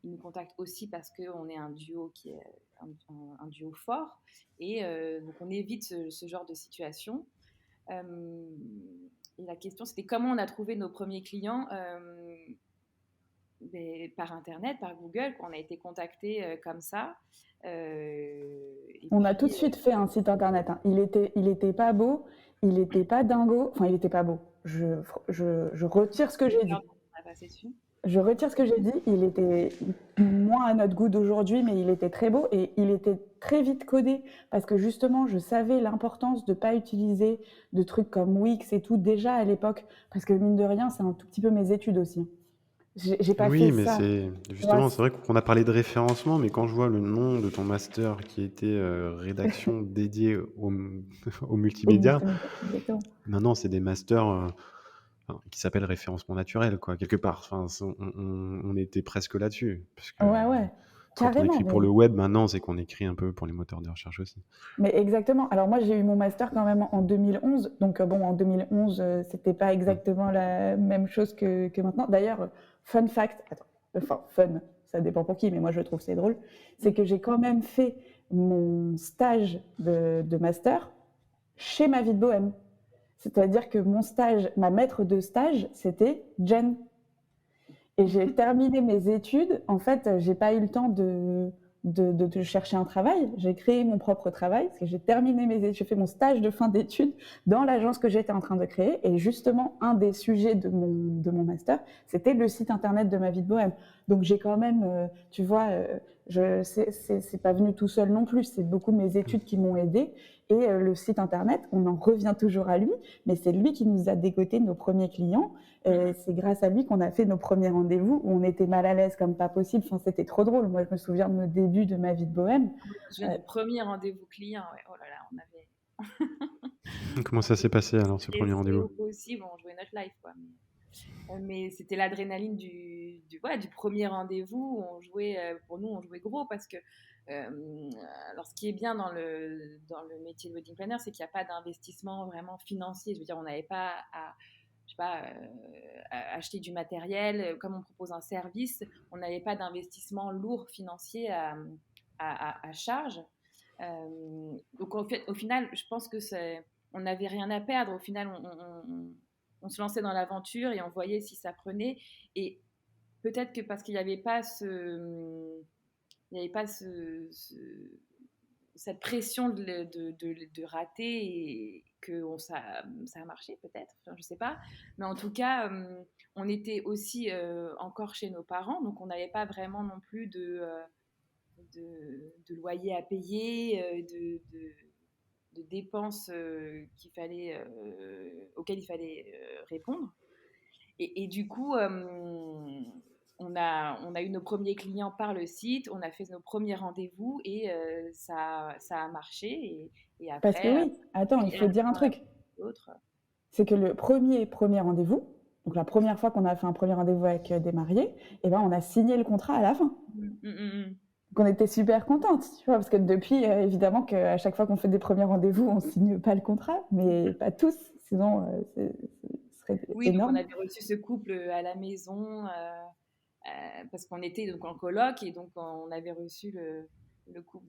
Ils nous contactent aussi parce qu'on est un duo qui est un duo fort, et donc on évite ce genre de situation. Et la question, c'était comment on a trouvé nos premiers clients par Internet, par Google, quand on a été contacté comme ça. On a tout de suite fait un site internet. Hein. Il était pas beau, il était pas dingo, enfin il était pas beau. Je retire ce que j'ai dit. Je retire ce que j'ai dit. Il était moins à notre goût d'aujourd'hui, mais il était très beau et il était très vite codé parce que justement, je savais l'importance de ne pas utiliser de trucs comme Wix et tout déjà à l'époque, parce que mine de rien, c'est un tout petit peu mes études aussi. J'ai pas Oui, fait mais ça. justement, c'est vrai qu'on a parlé de référencement, mais quand je vois le nom de ton master qui était rédaction dédiée au multimédia, Exactement. maintenant c'est des masters qui s'appellent référencement naturel, quoi, quelque part. Enfin, on était presque là-dessus. Parce que Ouais, quand on carrément. écrit pour le web, maintenant, c'est qu'on écrit un peu pour les moteurs de recherche aussi. Mais exactement. Alors moi, j'ai eu mon master quand même en 2011. Donc bon, en 2011, c'était pas exactement la même chose que maintenant. D'ailleurs, fun fact, enfin fun, ça dépend pour qui, mais moi je trouve c'est drôle, c'est que j'ai quand même fait mon stage de master chez Ma Vie de Bohème. C'est-à-dire que mon stage, ma maître de stage, c'était Jen. Et j'ai terminé mes études. En fait, j'ai pas eu le temps de chercher un travail. J'ai créé mon propre travail parce que j'ai terminé mes études. J'ai fait mon stage de fin d'études dans l'agence que j'étais en train de créer. Et justement, un des sujets de mon master, c'était le site internet de Ma Vie de Bohème. Donc j'ai quand même, tu vois, c'est pas venu tout seul non plus. C'est beaucoup mes études qui m'ont aidé. Et le site internet, on en revient toujours à lui, mais c'est lui qui nous a dégoté nos premiers clients. C'est grâce à lui qu'on a fait nos premiers rendez-vous où on était mal à l'aise comme pas possible. Enfin, c'était trop drôle. Moi, je me souviens de nos débuts de Ma Vie de Bohème. Je me souviens du premier rendez-vous client. Ouais. Oh là là, on avait... Comment ça s'est passé alors, ce premier rendez-vous? Possible, on jouait notre life, quoi. Mais c'était l'adrénaline du premier rendez-vous. On jouait, pour nous, on jouait gros parce que alors ce qui est bien dans le métier de wedding planner, c'est qu'il n'y a pas d'investissement vraiment financier. Je veux dire, on n'avait pas à, je sais pas, à acheter du matériel. Comme on propose un service, on n'avait pas d'investissement lourd financier à charge. Donc au final, je pense que on n'avait rien à perdre. Au final, on se lançait dans l'aventure et on voyait si ça prenait. Et peut-être que parce qu'il n'y avait pas cette pression de rater et que ça a marché peut-être, enfin, je ne sais pas. Mais en tout cas, on était aussi encore chez nos parents, donc on n'avait pas vraiment non plus de loyer à payer, de dépenses auxquelles il fallait répondre. Et du coup, on a eu nos premiers clients par le site, on a fait nos premiers rendez-vous et ça a marché. Et après, parce que oui, attends, il faut dire un truc. C'est que le premier rendez-vous, donc la première fois qu'on a fait un premier rendez-vous avec des mariés, et ben on a signé le contrat à la fin. Donc on était super contentes, tu vois, parce que depuis, évidemment qu'à chaque fois qu'on fait des premiers rendez-vous, on signe pas le contrat, mais pas tous, sinon ce serait énorme. Donc on avait reçu ce couple à la maison parce qu'on était donc en coloc et donc on avait reçu le couple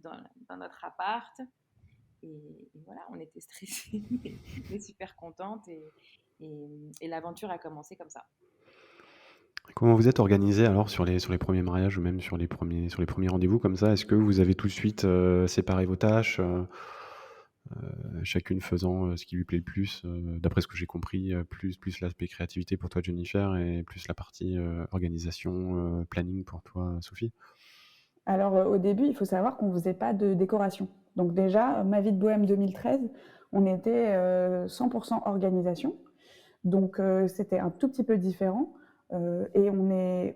dans notre appart. Et voilà, on était stressés, mais super contentes et l'aventure a commencé comme ça. Comment vous êtes organisé alors sur les premiers mariages ou même sur les premiers rendez-vous comme ça? Est-ce que vous avez tout de suite séparé vos tâches, chacune faisant ce qui lui plaît le plus, d'après ce que j'ai compris, plus l'aspect créativité pour toi Jennifer et plus la partie organisation, planning pour toi Sophie? Alors au début, il faut savoir qu'on ne faisait pas de décoration. Donc déjà, Ma Vie de Bohème 2013, on était 100% organisation. Donc c'était un tout petit peu différent. Et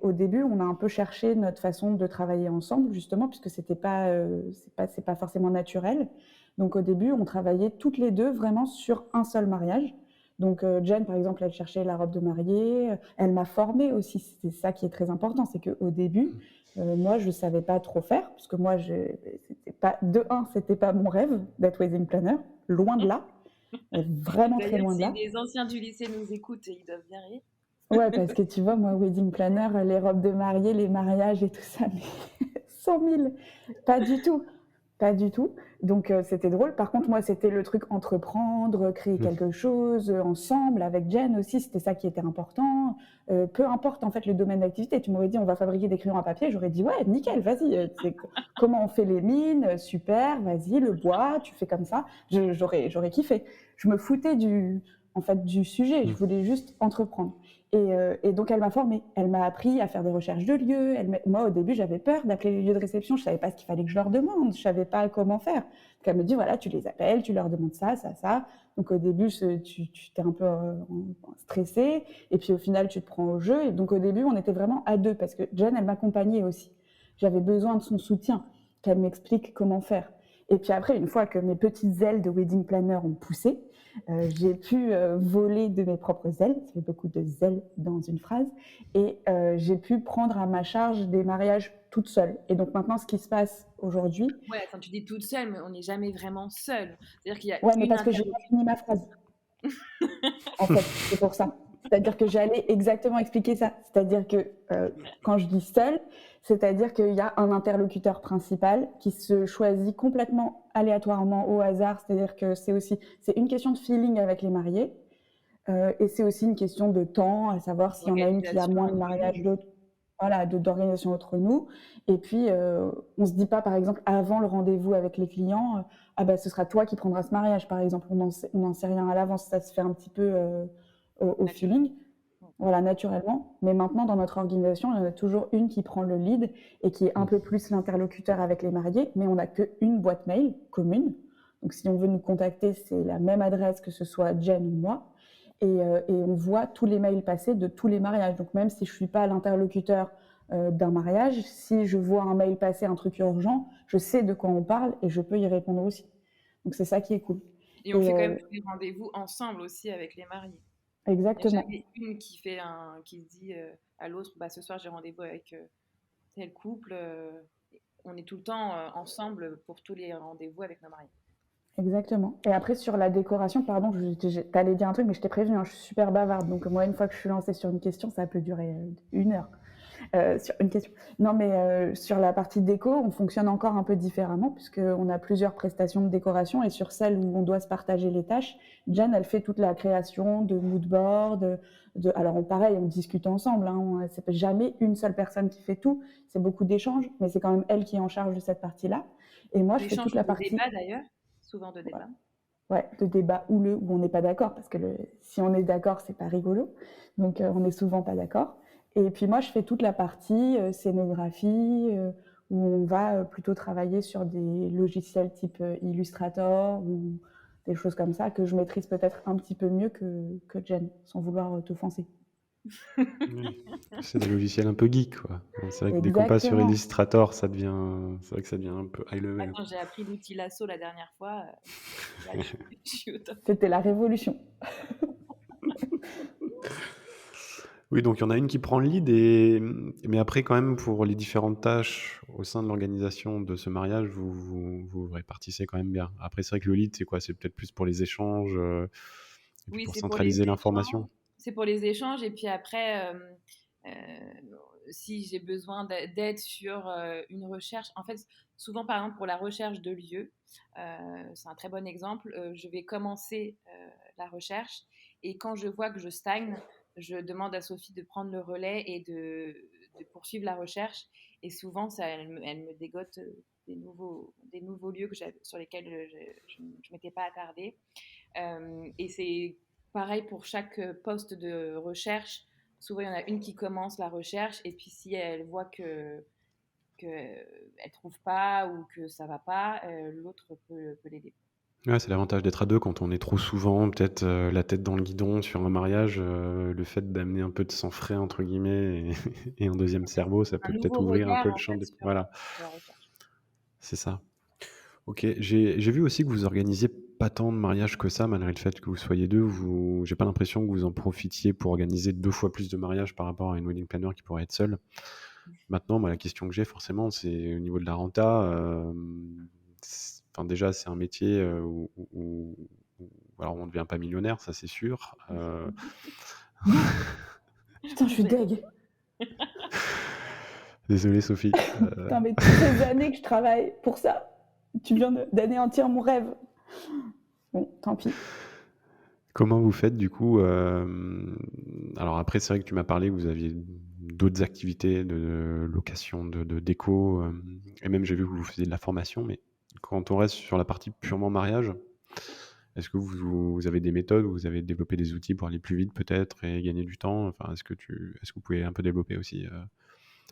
au début, on a un peu cherché notre façon de travailler ensemble, justement, puisque c'est pas forcément naturel. Donc au début, on travaillait toutes les deux vraiment sur un seul mariage. Donc Jen, par exemple, elle cherchait la robe de mariée. Elle m'a formée aussi. C'est ça qui est très important, c'est qu'au début, moi, je ne savais pas trop faire, parce que moi, c'était pas mon rêve d'être wedding planner, loin de là, vraiment très D'ailleurs, loin de si là. des anciens du lycée nous écoutent, ils doivent bien rire. Ouais, parce que tu vois, moi, wedding planner, les robes de mariée, les mariages et tout ça, mais 100 000, pas du tout, pas du tout. Donc, c'était drôle. Par contre, moi, c'était le truc entreprendre, créer quelque chose ensemble, avec Jen aussi, c'était ça qui était important. Peu importe, en fait, le domaine d'activité. Tu m'aurais dit, on va fabriquer des crayons à papier, j'aurais dit, ouais, nickel, vas-y. Comment on fait les mines? Super, vas-y, le bois, tu fais comme ça. J'aurais kiffé. Je me foutais en fait, du sujet, je voulais juste entreprendre. Et donc, elle m'a formée. Elle m'a appris à faire des recherches de lieux. Moi, au début, j'avais peur d'appeler les lieux de réception. Je ne savais pas ce qu'il fallait que je leur demande. Je ne savais pas comment faire. Donc, elle me dit, voilà, tu les appelles, tu leur demandes ça, ça, ça. Donc, au début, tu t'es un peu stressée. Et puis, au final, tu te prends au jeu. Et donc, au début, on était vraiment à deux parce que Jen, elle m'accompagnait aussi. J'avais besoin de son soutien, qu'elle m'explique comment faire. Et puis après, une fois que mes petites ailes de wedding planner ont poussé, j'ai pu voler de mes propres ailes, ça fait beaucoup de zèle dans une phrase, et j'ai pu prendre à ma charge des mariages toute seule. Et donc maintenant, ce qui se passe aujourd'hui... Ouais, quand tu dis toute seule, mais on n'est jamais vraiment seul. C'est-à-dire qu'il y a Ouais, mais une parce que j'ai pas interlocutrice. fini ma phrase, en fait, c'est pour ça. C'est-à-dire que j'allais exactement expliquer ça. C'est-à-dire que quand je dis seul, c'est-à-dire qu'il y a un interlocuteur principal qui se choisit complètement aléatoirement au hasard. C'est-à-dire que c'est une question de feeling avec les mariés. Et c'est aussi une question de temps, à savoir s'il y en a une qui a moins de mariages d'autres, voilà, d'organisation entre nous. Et puis, on ne se dit pas, par exemple, avant le rendez-vous avec les clients, ah bah, ce sera toi qui prendras ce mariage, par exemple. On n'en sait rien à l'avance, ça se fait un petit peu au feeling, voilà, naturellement. Mais maintenant, dans notre organisation, il y en a toujours une qui prend le lead et qui est un peu plus l'interlocuteur avec les mariés, mais on n'a qu'une boîte mail commune. Donc, si on veut nous contacter, c'est la même adresse que ce soit Jen ou moi. Et on voit tous les mails passer de tous les mariages. Donc, même si je ne suis pas l'interlocuteur d'un mariage, si je vois un mail passer, un truc urgent, je sais de quoi on parle et je peux y répondre aussi. Donc, c'est ça qui est cool. Et on fait quand même tous les rendez-vous ensemble aussi avec les mariés. Il n'y a Exactement. jamais une qui se dit à l'autre, bah, ce soir j'ai rendez-vous avec tel couple. On est tout le temps ensemble pour tous les rendez-vous avec nos mariés. Exactement. Et après, sur la décoration, pardon, t'allais dire un truc, mais je t'ai prévenu, hein, je suis super bavarde. Donc, moi, une fois que je suis lancée sur une question, ça peut durer 1 heure. Sur une question. Non, mais sur la partie déco, on fonctionne encore un peu différemment, puisqu'on a plusieurs prestations de décoration. Et sur celle où on doit se partager les tâches, Jen, elle fait toute la création de mood board. Alors, pareil, on discute ensemble. Hein, c'est jamais une seule personne qui fait tout. C'est beaucoup d'échanges, mais c'est quand même elle qui est en charge de cette partie-là. Et moi, je fais toute L'échange la de partie. débat d'ailleurs, souvent de débat. Ouais, de débat houleux où on n'est pas d'accord, parce que si on est d'accord, c'est pas rigolo. Donc, on n'est souvent pas d'accord. Et puis moi, je fais toute la partie scénographie, où on va plutôt travailler sur des logiciels type Illustrator ou des choses comme ça, que je maîtrise peut-être un petit peu mieux que Jen, sans vouloir t'offenser. Oui. C'est des logiciels un peu geek, quoi. C'est vrai que dès qu'on passe sur Exactement. Illustrator, c'est vrai que ça devient un peu high level. Attends, j'ai appris l'outil lasso la dernière fois. Là, je suis au top. C'était la révolution. Oui, donc il y en a une qui prend le lead, mais après, quand même, pour les différentes tâches au sein de l'organisation de ce mariage, vous répartissez quand même bien. Après, c'est vrai que le lead, c'est quoi? C'est peut-être plus pour les échanges et puis Oui, pour c'est pour les centraliser échanges. l'information. C'est pour les échanges. Et puis après, euh, si j'ai besoin d'aide sur une recherche, en fait, souvent, par exemple, pour la recherche de lieux, c'est un très bon exemple. Je vais commencer la recherche et quand je vois que je stagne, je demande à Sophie de prendre le relais et de poursuivre la recherche. Et souvent, elle me dégote des nouveaux lieux sur lesquels je ne m'étais pas attardée. Et c'est pareil pour chaque poste de recherche. Souvent, il y en a une qui commence la recherche et puis si elle voit que elle trouve pas ou que ça va pas, l'autre peut l'aider. Ouais, c'est l'avantage d'être à deux quand on est trop souvent, peut-être la tête dans le guidon sur un mariage. Le fait d'amener un peu de sang frais, entre guillemets, et, et un deuxième cerveau, ça Un peut peut-être nouveau ouvrir un regard peu le en champ fait des. sur, Voilà, sur la recherche. c'est ça. Ok, j'ai vu aussi que vous organisiez pas tant de mariages que ça, malgré le fait que vous soyez deux. J'ai pas l'impression que vous en profitiez pour organiser 2 fois plus de mariages par rapport à une wedding planner qui pourrait être seule. Maintenant, moi, la question que j'ai forcément, c'est au niveau de la renta. Enfin, déjà, c'est un métier alors on ne devient pas millionnaire, ça c'est sûr. Non, putain, je suis Vous deg. Désolé, Sophie. Putain, mais toutes ces années que je travaille pour ça, tu viens d'anéantir mon rêve. Bon, tant pis. Comment vous faites du coup Alors après, c'est vrai que tu m'as parlé que vous aviez d'autres activités de location, de déco, et même j'ai vu que vous faisiez de la formation, mais quand on reste sur la partie purement mariage, est-ce que vous avez des méthodes, vous avez développé des outils pour aller plus vite peut-être et gagner du temps? Enfin, est-ce que vous pouvez un peu développer aussi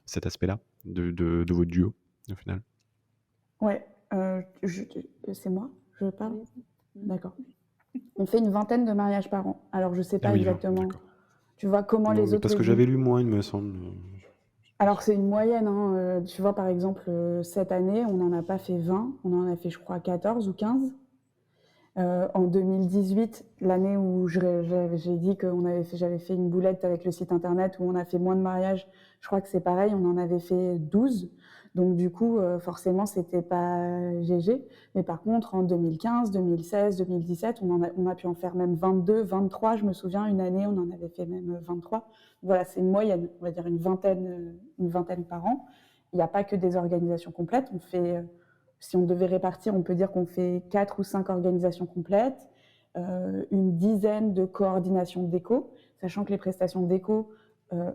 cet aspect-là de votre duo au final? Ouais, c'est moi, je parle. Oui. D'accord. On fait une vingtaine de mariages par an. Alors, je sais Ah pas oui, 20, exactement, d'accord. tu vois, comment Non, les mais autres parce les que vivent. j'avais lu moins, il me semble. Alors, c'est une moyenne, hein. Tu vois, par exemple, cette année, on n'en a pas fait 20, on en a fait, je crois, 14 ou 15. En 2018, l'année où j'ai dit que j'avais fait une boulette avec le site internet où on a fait moins de mariages, je crois que c'est pareil, on en avait fait 12. Donc du coup, forcément, c'était pas GG. Mais par contre, en 2015, 2016, 2017, on a pu en faire même 22, 23. Je me souviens, une année, on en avait fait même 23. Voilà, c'est une moyenne, on va dire une vingtaine par an. Il n'y a pas que des organisations complètes. On fait si on devait répartir, on peut dire qu'on fait 4 ou 5 organisations complètes, une dizaine de coordinations déco, sachant que les prestations déco, euh,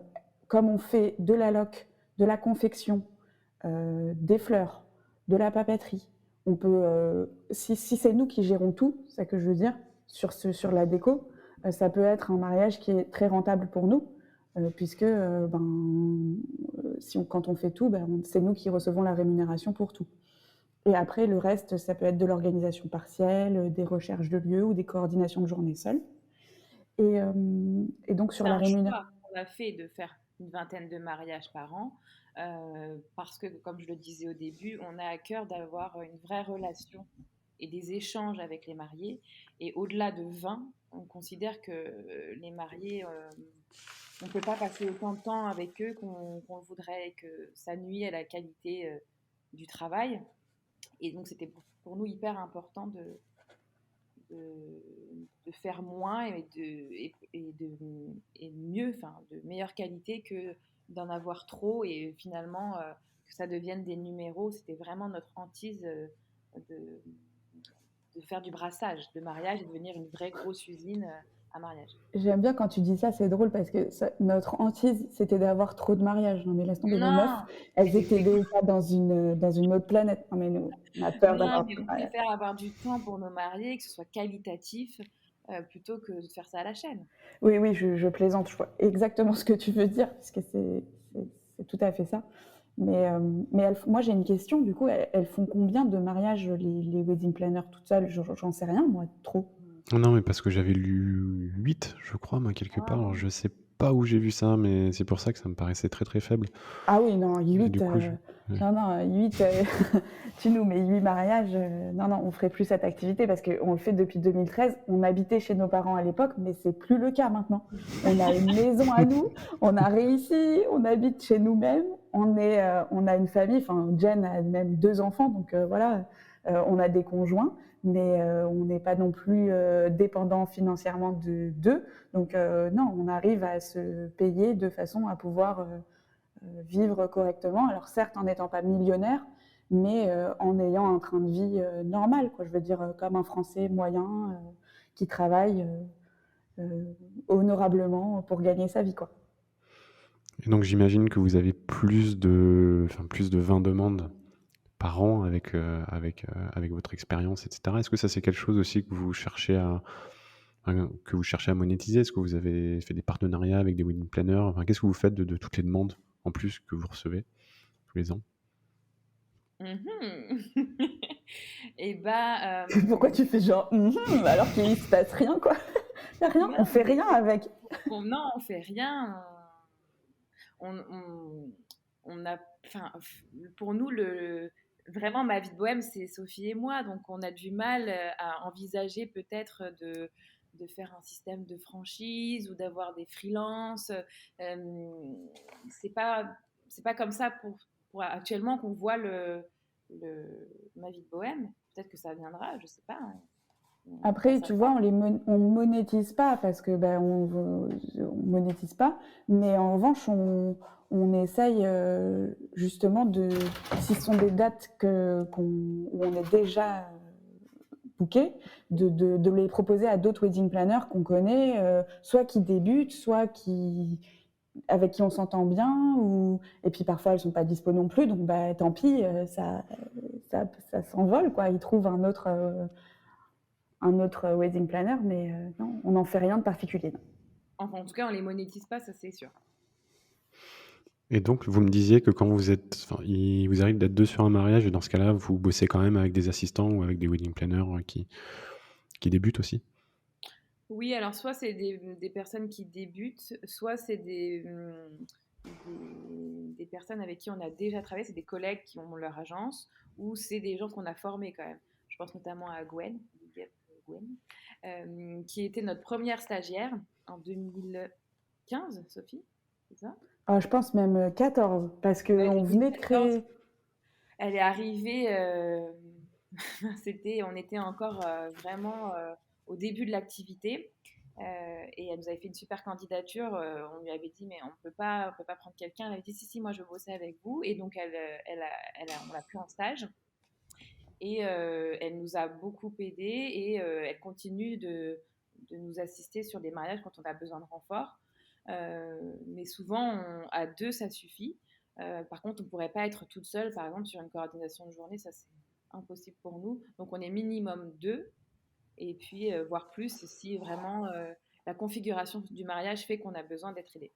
comme on fait de la loc, de la confection, des fleurs, de la papeterie, on peut, si c'est nous qui gérons tout, c'est ça que je veux dire, sur la déco, ça peut être un mariage qui est très rentable pour nous, puisque quand on fait tout, c'est nous qui recevons la rémunération pour tout. Et après, le reste, ça peut être de l'organisation partielle, des recherches de lieux ou des coordinations de journée seules. Et donc, sur C'est la un rémunération. choix qu'on a fait de faire une vingtaine de mariages par an parce que, comme je le disais au début, on a à cœur d'avoir une vraie relation et des échanges avec les mariés. Et au-delà de 20, on considère que les mariés, on ne peut pas passer autant de temps avec eux qu'on le voudrait et que ça nuit à la qualité du travail. Et donc, c'était pour nous hyper important de faire moins et mieux, enfin, de meilleure qualité que d'en avoir trop et finalement que ça devienne des numéros. C'était vraiment notre hantise de, de faire du brassage de mariage et devenir une vraie grosse usine à mariage. J'aime bien quand tu dis ça, c'est drôle parce que notre hantise, c'était d'avoir trop de mariages. Non, mais laisse tomber, nos meufs, Non, mais elles étaient déjà dans une autre planète. Non, mais nous, on a peur non, d'avoir mais trop on de mariages. préfère avoir du temps pour nos mariés, que ce soit qualitatif, plutôt que de faire ça à la chaîne. Oui, oui, je plaisante. Je vois exactement ce que tu veux dire, parce que c'est tout à fait ça. Mais moi, j'ai une question. Du coup, elles font combien de mariages, les wedding planners toutes seules? J'en sais rien, moi, trop. Non, mais parce que j'avais lu 8, je crois, moi, quelque part. Alors, je sais pas où j'ai vu ça, mais c'est pour ça que ça me paraissait très très faible. Ah oui, non, Et 8, du coup, ouais. non, non, 8, tu nous mets 8 mariages, non, non, on ferait plus cette activité parce qu'on le fait depuis 2013. On habitait chez nos parents à l'époque, mais c'est plus le cas maintenant. On a une maison à nous, on a réussi, on habite chez nous-mêmes, on a une famille, enfin, Jen a même 2 enfants, donc voilà, on a des conjoints, mais on n'est pas non plus dépendant financièrement d'eux. Donc non, on arrive à se payer de façon à pouvoir vivre correctement. Alors certes, en n'étant pas millionnaire, mais en ayant un train de vie normal, quoi. Je veux dire, comme un Français moyen qui travaille honorablement pour gagner sa vie, quoi. Et donc, j'imagine que vous avez plus de 20 demandes par an avec votre expérience, etc. Est-ce que ça, c'est quelque chose aussi que vous cherchez à monétiser? Est-ce que vous avez fait des partenariats avec des wedding planners? Enfin, qu'est-ce que vous faites de toutes les demandes en plus que vous recevez tous les ans? Mhm. Et bah, Pourquoi tu fais genre alors qu'il se passe rien, quoi? Y a rien, on non, fait mais rien avec. non, on fait rien. On, on, on a, enfin, pour nous, vraiment, ma vie de bohème, c'est Sophie et moi. Donc, on a du mal à envisager peut-être de faire un système de franchise ou d'avoir des freelances. C'est pas, c'est pas comme ça pour actuellement qu'on voit ma vie de bohème. Peut-être que ça viendra, je sais pas, hein. On Après, pensera tu vois, pas. on monétise pas parce que ben, on monétise pas, mais en revanche, on essaye justement de, si ce sont des dates où on est déjà booké, de les proposer à d'autres wedding planners qu'on connaît, soit qui débutent, soit avec qui on s'entend bien, et puis parfois elles sont pas dispo non plus, donc bah, tant pis, ça s'envole, quoi. Ils trouvent un autre wedding planner, mais non, on n'en fait rien de particulier. Non. Enfin, en tout cas, on les monétise pas, ça c'est sûr. Et donc, vous me disiez que quand il vous arrive d'être deux sur un mariage, et dans ce cas-là, vous bossez quand même avec des assistants ou avec des wedding planners qui débutent aussi. Oui, alors soit c'est des personnes qui débutent, soit c'est des personnes avec qui on a déjà travaillé, c'est des collègues qui ont leur agence, ou c'est des gens qu'on a formés quand même. Je pense notamment à Gwen, qui était notre première stagiaire en 2015, Sophie, c'est ça? Ah, je pense même 14, parce Ouais, qu'on venait de 2014. créer. Elle est arrivée, on était encore vraiment au début de l'activité. Et elle nous avait fait une super candidature. On lui avait dit, mais on peut pas prendre quelqu'un. Elle avait dit, si, si, moi je veux bosser avec vous. Et donc, on l'a pris en stage. Et elle nous a beaucoup aidés et elle continue de nous assister sur des mariages quand on a besoin de renfort. Mais souvent, à deux, ça suffit. Par contre, on ne pourrait pas être toute seule, par exemple, sur une coordination de journée, ça c'est impossible pour nous. Donc, on est minimum deux, et puis voire plus si vraiment la configuration du mariage fait qu'on a besoin d'être aidé.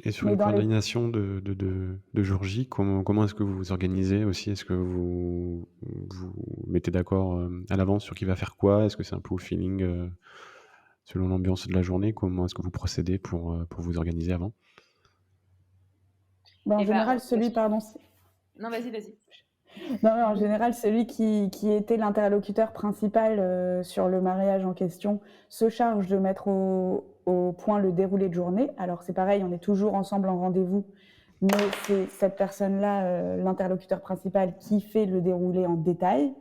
Et sur Mais une dans les... coordination de jour J, comment est-ce que vous vous organisez aussi? Est-ce que vous mettez d'accord à l'avance sur qui va faire quoi? Est-ce que c'est un peu au feeling selon l'ambiance de la journée? Comment est-ce que vous procédez pour vous organiser avant? en Et bah, général, celui, pardon, non, vas-y, vas-y. non, en général, celui qui était l'interlocuteur principal sur le mariage en question se charge de mettre au point le déroulé de journée. Alors c'est pareil, on est toujours ensemble en rendez-vous, mais c'est cette personne-là, l'interlocuteur principal, qui fait le déroulé en détail.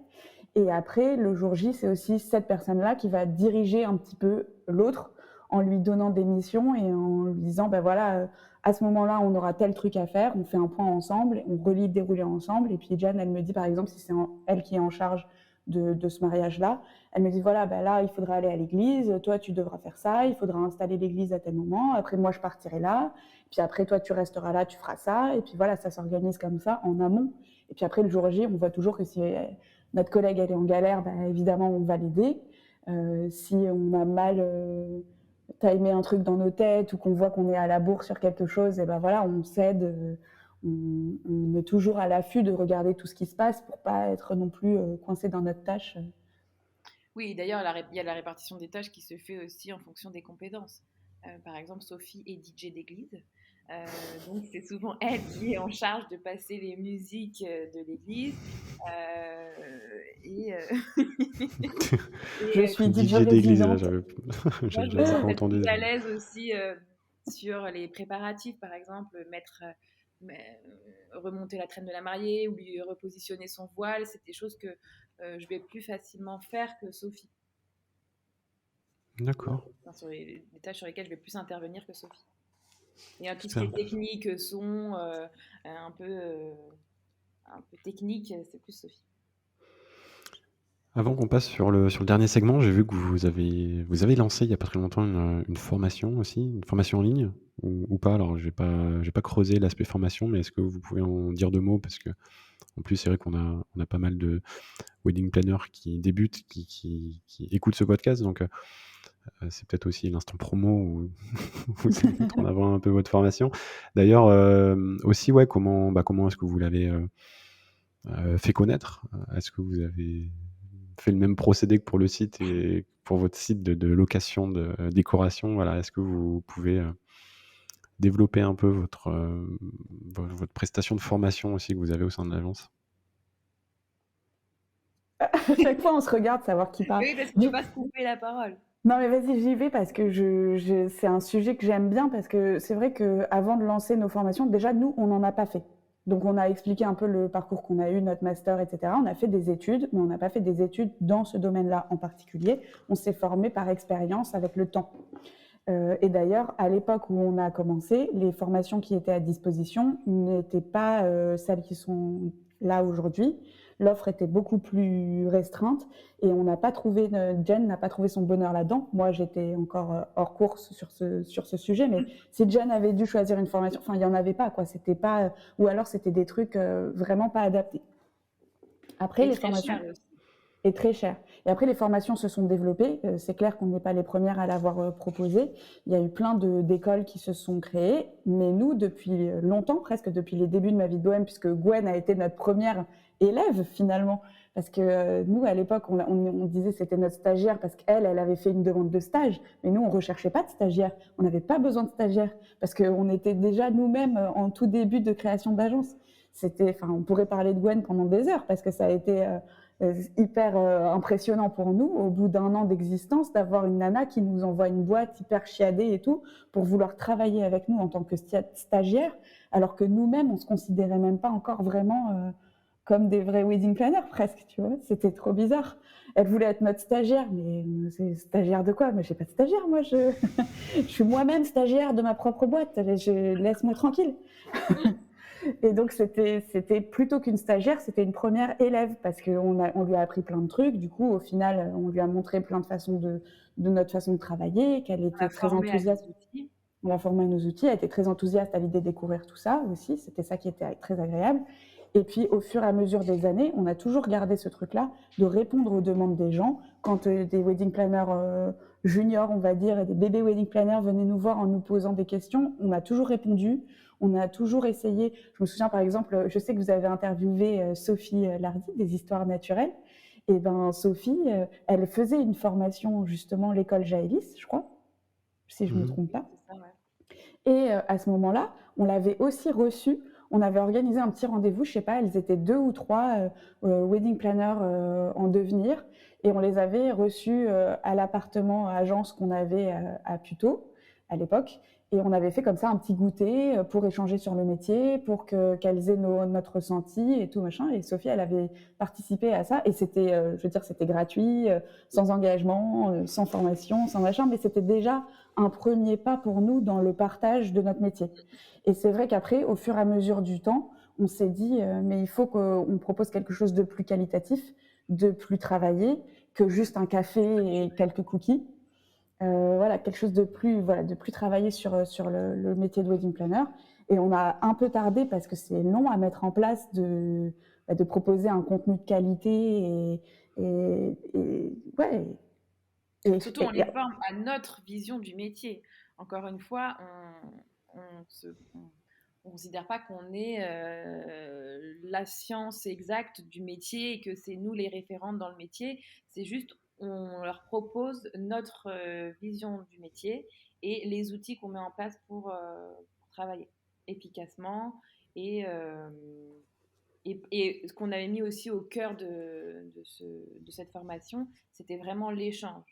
Et après, le jour J, c'est aussi cette personne-là qui va diriger un petit peu l'autre en lui donnant des missions et en lui disant, ben voilà, à ce moment-là, on aura tel truc à faire, on fait un point ensemble, on relie le déroulé ensemble. Et puis Jeanne, elle me dit, par exemple, si c'est elle qui est en charge de ce mariage-là, elle me dit, voilà, ben là, il faudra aller à l'église, toi, tu devras faire ça, il faudra installer l'église à tel moment, après, moi, je partirai là, puis après, toi, tu resteras là, tu feras ça, et puis voilà, ça s'organise comme ça, en amont. Et puis après, le jour J, on voit toujours que si notre collègue elle est en galère, bah, évidemment on va l'aider. Si on a mal timé un truc dans nos têtes ou qu'on voit qu'on est à la bourre sur quelque chose, et ben voilà, on s'aide. On est toujours à l'affût de regarder tout ce qui se passe pour pas être non plus coincé dans notre tâche. Oui, d'ailleurs, il y a la répartition des tâches qui se fait aussi en fonction des compétences. Par exemple, Sophie est DJ d'église. Donc, c'est souvent elle qui est en charge de passer les musiques de l'église. Et, Je suis DJ DJ d'église, là, résidente. moi, je j'avais demande pas d'être entendu. plus à l'aise aussi sur les préparatifs, par exemple, remonter la traîne de la mariée ou lui repositionner son voile. C'est des choses que je vais plus facilement faire que Sophie. D'accord. Enfin, sur les tâches sur lesquelles je vais plus intervenir que Sophie. Et tout ce qui Super. est technique, son, un peu technique, c'est plus Sophie. Avant qu'on passe sur le dernier segment, j'ai vu que vous avez lancé il y a pas très longtemps une formation aussi, une formation en ligne ou pas. Alors, j'ai pas creusé l'aspect formation, mais est-ce que vous pouvez en dire deux mots? Parce que en plus, c'est vrai qu'on a pas mal de wedding planners qui débutent, qui écoutent ce podcast, donc c'est peut-être aussi l'instant promo où vous allez mettre en avant un peu votre formation. D'ailleurs, aussi, ouais, comment est-ce que vous l'avez fait connaître. Est-ce que vous avez fait le même procédé que pour le site et pour votre site de location de décoration? Voilà, est-ce que vous pouvez développer un peu votre prestation de formation aussi que vous avez au sein de l'agence? À chaque fois, on se regarde, savoir qui parle. Oui, parce qu'on ne peut pas se couper la parole. Non, mais vas-y, j'y vais parce que c'est un sujet que j'aime bien parce que c'est vrai qu'avant de lancer nos formations, déjà, nous, on n'en a pas fait. Donc, on a expliqué un peu le parcours qu'on a eu, notre master, etc. On a fait des études, mais on n'a pas fait des études dans ce domaine-là en particulier. On s'est formé par expérience avec le temps. Et d'ailleurs, à l'époque où on a commencé, les formations qui étaient à disposition n'étaient pas celles qui sont là aujourd'hui. L'offre était beaucoup plus restreinte et on n'a pas trouvé, Jen n'a pas trouvé son bonheur là-dedans. Moi, j'étais encore hors course sur ce sujet, mais si Jen avait dû choisir une formation, enfin, il n'y en avait pas, quoi. C'était pas, ou alors c'était des trucs vraiment pas adaptés. Après, Et les très formations cher aussi. est très cher. Et après, les formations se sont développées. C'est clair qu'on n'est pas les premières à l'avoir proposé. Il y a eu plein d'écoles qui se sont créées. Mais nous, depuis longtemps, presque depuis les débuts de ma vie de bohème, puisque Gwen a été notre première élève finalement, parce que nous, à l'époque, on disait que c'était notre stagiaire parce qu'elle avait fait une demande de stage. Mais nous, on ne recherchait pas de stagiaire. On n'avait pas besoin de stagiaire parce qu'on était déjà nous-mêmes en tout début de création d'agence. On pourrait parler de Gwen pendant des heures parce que ça a été hyper impressionnant pour nous, au bout d'1 an d'existence, d'avoir une nana qui nous envoie une boîte hyper chiadée et tout, pour vouloir travailler avec nous en tant que stagiaire, alors que nous-mêmes, on se considérait même pas encore vraiment comme des vrais wedding planners, presque, tu vois. C'était trop bizarre. Elle voulait être notre stagiaire, mais c'est stagiaire de quoi? Mais j'ai pas de stagiaire, moi. Je suis moi-même stagiaire de ma propre boîte. Laisse-moi tranquille. Et donc, c'était plutôt qu'une stagiaire, c'était une première élève parce on lui a appris plein de trucs. Du coup, au final, on lui a montré plein de façons de notre façon de travailler, qu'elle On était l'a très formée à nos enthousiaste. outils. On l'a formée à nos outils, elle était très enthousiaste à l'idée de découvrir tout ça aussi. C'était ça qui était très agréable. Et puis, au fur et à mesure des années, on a toujours gardé ce truc-là de répondre aux demandes des gens. Quand des wedding planners juniors, on va dire, et des bébés wedding planners venaient nous voir en nous posant des questions, on a toujours répondu. On a toujours essayé. Je me souviens par exemple, je sais que vous avez interviewé Sophie Lardy des Histoires naturelles. Et ben Sophie, elle faisait une formation justement l'école Jaélis, je crois, si je me trompe pas. C'est ça, ouais. Et à ce moment-là, on l'avait aussi reçue. On avait organisé un petit rendez-vous, je sais pas, elles étaient 2 ou 3 wedding planners en devenir, et on les avait reçues à l'appartement agence qu'on avait à Puteaux à l'époque. Et on avait fait comme ça un petit goûter pour échanger sur le métier, pour qu'elles aient notre ressenti et tout machin. Et Sophie, elle avait participé à ça, et c'était, je veux dire, c'était gratuit, sans engagement, sans formation, sans machin, mais c'était déjà un premier pas pour nous dans le partage de notre métier. Et c'est vrai qu'après, au fur et à mesure du temps, on s'est dit, mais il faut qu'on propose quelque chose de plus qualitatif, de plus travaillé, que juste un café et quelques cookies. Voilà, quelque chose de plus travaillé sur le métier de wedding planner. Et on a un peu tardé parce que c'est long à mettre en place de proposer un contenu de qualité ouais. Surtout, on les forme à notre vision du métier. Encore une fois, on considère pas qu'on est la science exacte du métier et que c'est nous les référentes dans le métier. C'est juste, on leur propose notre vision du métier et les outils qu'on met en place pour travailler efficacement et, euh, et ce qu'on avait mis aussi au cœur de cette formation, c'était vraiment l'échange.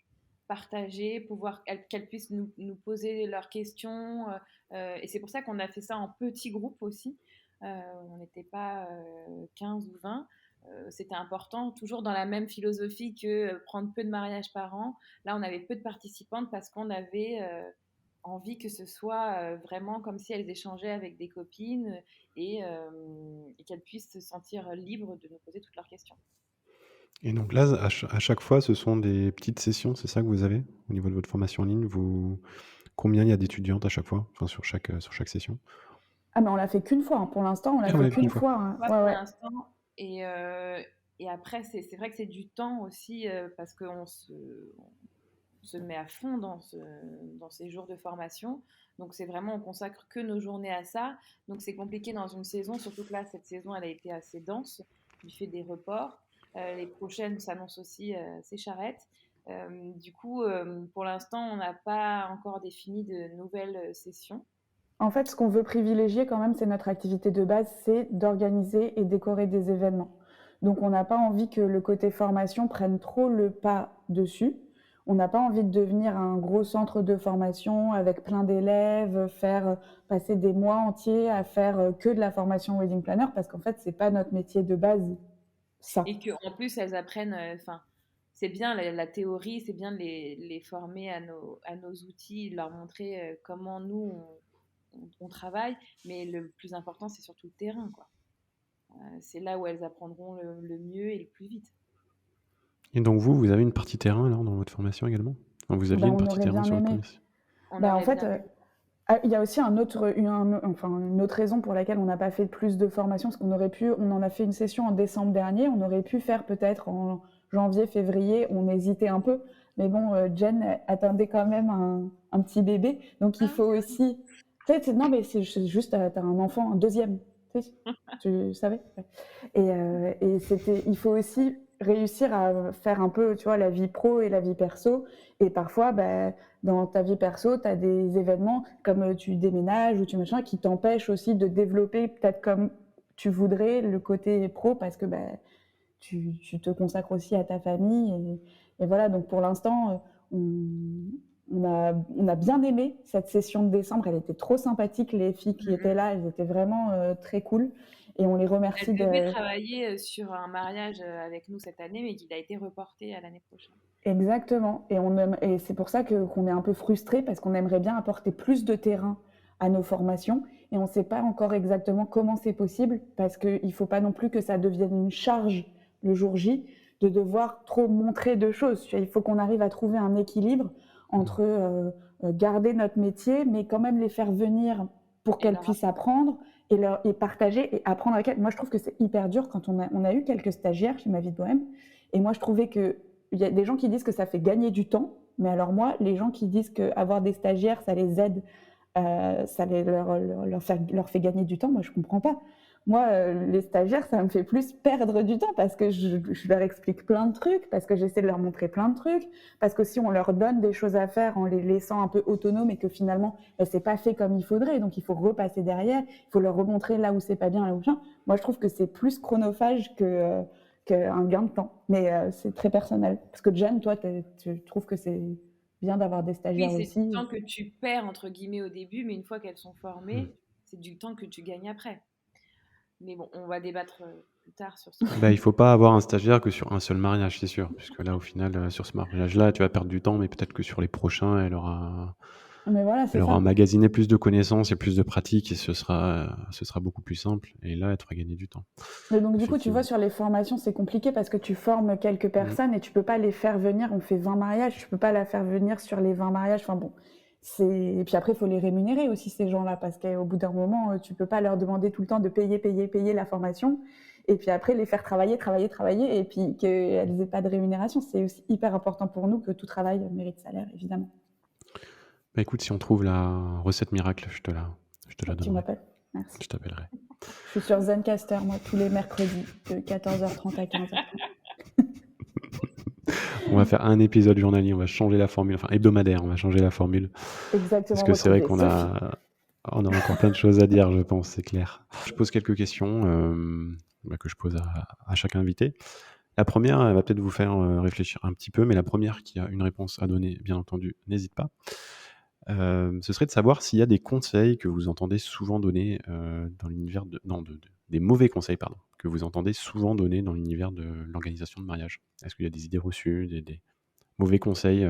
Partager, pouvoir qu'elles puissent nous poser leurs questions. Et c'est pour ça qu'on a fait ça en petits groupes aussi. On n'était pas 15 ou 20. C'était important, toujours dans la même philosophie que prendre peu de mariages par an. Là, on avait peu de participantes parce qu'on avait envie que ce soit vraiment comme si elles échangeaient avec des copines et qu'elles puissent se sentir libres de nous poser toutes leurs questions. Et donc là, à chaque fois, ce sont des petites sessions, c'est ça que vous avez au niveau de votre formation en ligne? Combien il y a d'étudiantes à chaque fois, enfin sur chaque session? Ah, mais on l'a fait qu'une fois, hein. Pour l'instant, on l'a Ah, on fait l'a fait qu'une une fois. fois, hein. Pas Ouais, pour ouais. l'instant. Et après, c'est vrai que c'est du temps aussi parce qu'on se met à fond dans ces jours de formation. Donc c'est vraiment, on consacre que nos journées à ça. Donc c'est compliqué dans une saison, surtout que là, cette saison, elle a été assez dense. du fait des reports. Les prochaines s'annoncent aussi, c'est charrette. Du coup, pour l'instant, on n'a pas encore défini de nouvelles sessions. En fait, ce qu'on veut privilégier quand même, c'est notre activité de base, c'est d'organiser et décorer des événements. Donc, on n'a pas envie que le côté formation prenne trop le pas dessus. On n'a pas envie de devenir un gros centre de formation avec plein d'élèves, faire passer des mois entiers à faire que de la formation wedding planner, parce qu'en fait, c'est pas notre métier de base, ça. Et qu'en plus, elles apprennent, c'est bien la théorie, c'est bien de les former à nos outils, de leur montrer comment nous, on travaille, mais le plus important, c'est surtout le terrain, quoi. C'est là où elles apprendront le mieux et le plus vite. Et donc vous avez une partie terrain alors dans votre formation également? Enfin, vous aviez une On partie aurait terrain bien sur votre aimé. formation? On En aurait fait, bien il y a aussi une autre raison pour laquelle on n'a pas fait plus de formation, parce on en a fait une session en décembre dernier, on aurait pu faire peut-être en janvier, février, on hésitait un peu, mais bon, Jen attendait quand même un petit bébé, donc il faut aussi, tu sais, non mais c'est juste, t'as un enfant, un deuxième, tu sais, tu savais? Ouais. Et il faut aussi réussir à faire un peu, tu vois, la vie pro et la vie perso, et parfois, dans ta vie perso, tu as des événements comme tu déménages ou tu machin qui t'empêchent aussi de développer peut-être comme tu voudrais le côté pro parce que tu te consacres aussi à ta famille. Et voilà, donc pour l'instant, on a bien aimé cette session de décembre. Elle était trop sympathique. Les filles qui étaient là, elles étaient vraiment très cool. Et on les remercie Elle devait de... travailler sur un mariage avec nous cette année, mais qu'il a été reporté à l'année prochaine. Exactement. Et c'est pour ça qu'on est un peu frustrés parce qu'on aimerait bien apporter plus de terrain à nos formations et on ne sait pas encore exactement comment c'est possible parce qu'il ne faut pas non plus que ça devienne une charge le jour J de devoir trop montrer de choses. Il faut qu'on arrive à trouver un équilibre entre garder notre métier mais quand même les faire venir pour Et qu'elles leur puissent apprendre et partager et apprendre avec elles. Moi, je trouve que c'est hyper dur quand on a eu quelques stagiaires chez Ma Vie de Bohème et moi, je trouvais que il y a des gens qui disent que ça fait gagner du temps, mais alors moi, les gens qui disent qu'avoir des stagiaires, ça les aide, leur fait gagner du temps, moi je comprends pas. Moi, les stagiaires, ça me fait plus perdre du temps parce que je leur explique plein de trucs, parce que j'essaie de leur montrer plein de trucs, parce que si on leur donne des choses à faire en les laissant un peu autonomes et que finalement, c'est pas fait comme il faudrait, donc il faut repasser derrière, il faut leur remontrer là où c'est pas bien, là où bien. Moi, je trouve que c'est plus chronophage qu'un gain de temps. Mais c'est très personnel. Parce que Jeanne, toi, tu trouves que c'est bien d'avoir des Oui, stagiaires c'est du aussi. temps que tu perds, entre guillemets, au début, mais une fois qu'elles sont Hmm. formées, c'est du temps que tu gagnes après. Mais bon, on va débattre plus tard sur ce Il faut pas avoir un stagiaire que sur un seul mariage, c'est sûr, puisque là, au final, sur ce mariage-là, tu vas perdre du temps, mais peut-être que sur les prochains, elle aura Mais voilà, c'est ça. emmagasiné plus de connaissances et plus de pratiques, et ce sera beaucoup plus simple. Et là, elle te fera gagner du temps. Mais donc, du coup, tu vois, Effectivement. sur les formations, c'est compliqué parce que tu formes quelques personnes et tu peux pas les faire venir. On fait 20 mariages, tu peux pas la faire venir sur les 20 mariages. Enfin bon. Et puis après, il faut les rémunérer aussi, ces gens-là, parce qu'au bout d'un moment, tu peux pas leur demander tout le temps de payer la formation. Et puis après, les faire travailler, et puis qu'elles aient pas de rémunération. C'est aussi hyper important pour nous que tout travail mérite salaire, évidemment. Écoute, si on trouve la recette miracle, je te la Tu donnerai. m'appelles. Merci. Je t'appellerai. Je suis sur Zencaster, moi, tous les mercredis, de 14h30 à 15h30. On va faire un épisode journalier, on va changer la formule, enfin hebdomadaire, on va changer la formule. Exactement. Parce que c'est vrai qu'on Sophie. on a encore plein de choses à dire, je pense, c'est clair. Je pose quelques questions que je pose à chaque invité. La première, elle va peut-être vous faire réfléchir un petit peu, mais la première qui a une réponse à donner, bien entendu, n'hésite pas. Ce serait de savoir s'il y a des conseils que vous entendez souvent donner dans l'univers des mauvais conseils, pardon, que vous entendez souvent donner dans l'univers de l'organisation de mariage. Est-ce qu'il y a des idées reçues, des mauvais conseils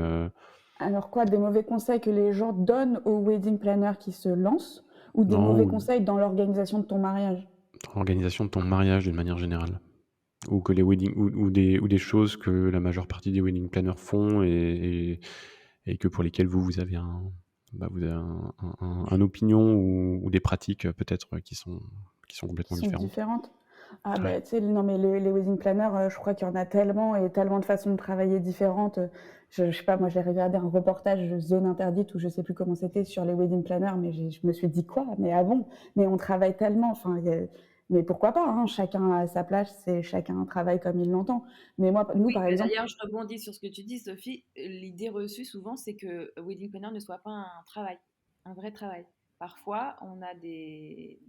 Alors quoi, des mauvais conseils que les gens donnent aux wedding planners qui se lancent ou des non, mauvais ou conseils dans l'organisation de ton mariage? dans l'organisation de ton mariage d'une manière générale? Ou que les wedding ou des choses que la majeure partie des wedding planners font et que pour lesquelles vous avez vous avez un opinion ou des pratiques peut-être qui sont complètement Qui sont différentes. différentes? Ah Ouais. tu sais, non mais les wedding planners, je crois qu'il y en a tellement et tellement de façons de travailler différentes. Je sais pas, moi j'ai regardé un reportage Zone Interdite ou je sais plus comment c'était sur les wedding planners, mais je me suis dit: «Quoi? Mais ah bon?» Mais on travaille tellement, enfin Mais pourquoi pas, hein, chacun a sa place, chacun travaille comme il l'entend. Mais moi, nous, Oui, par exemple, d'ailleurs, je rebondis sur ce que tu dis, Sophie. L'idée reçue souvent, c'est que wedding planner ne soit pas un travail, un vrai travail. Parfois, on a des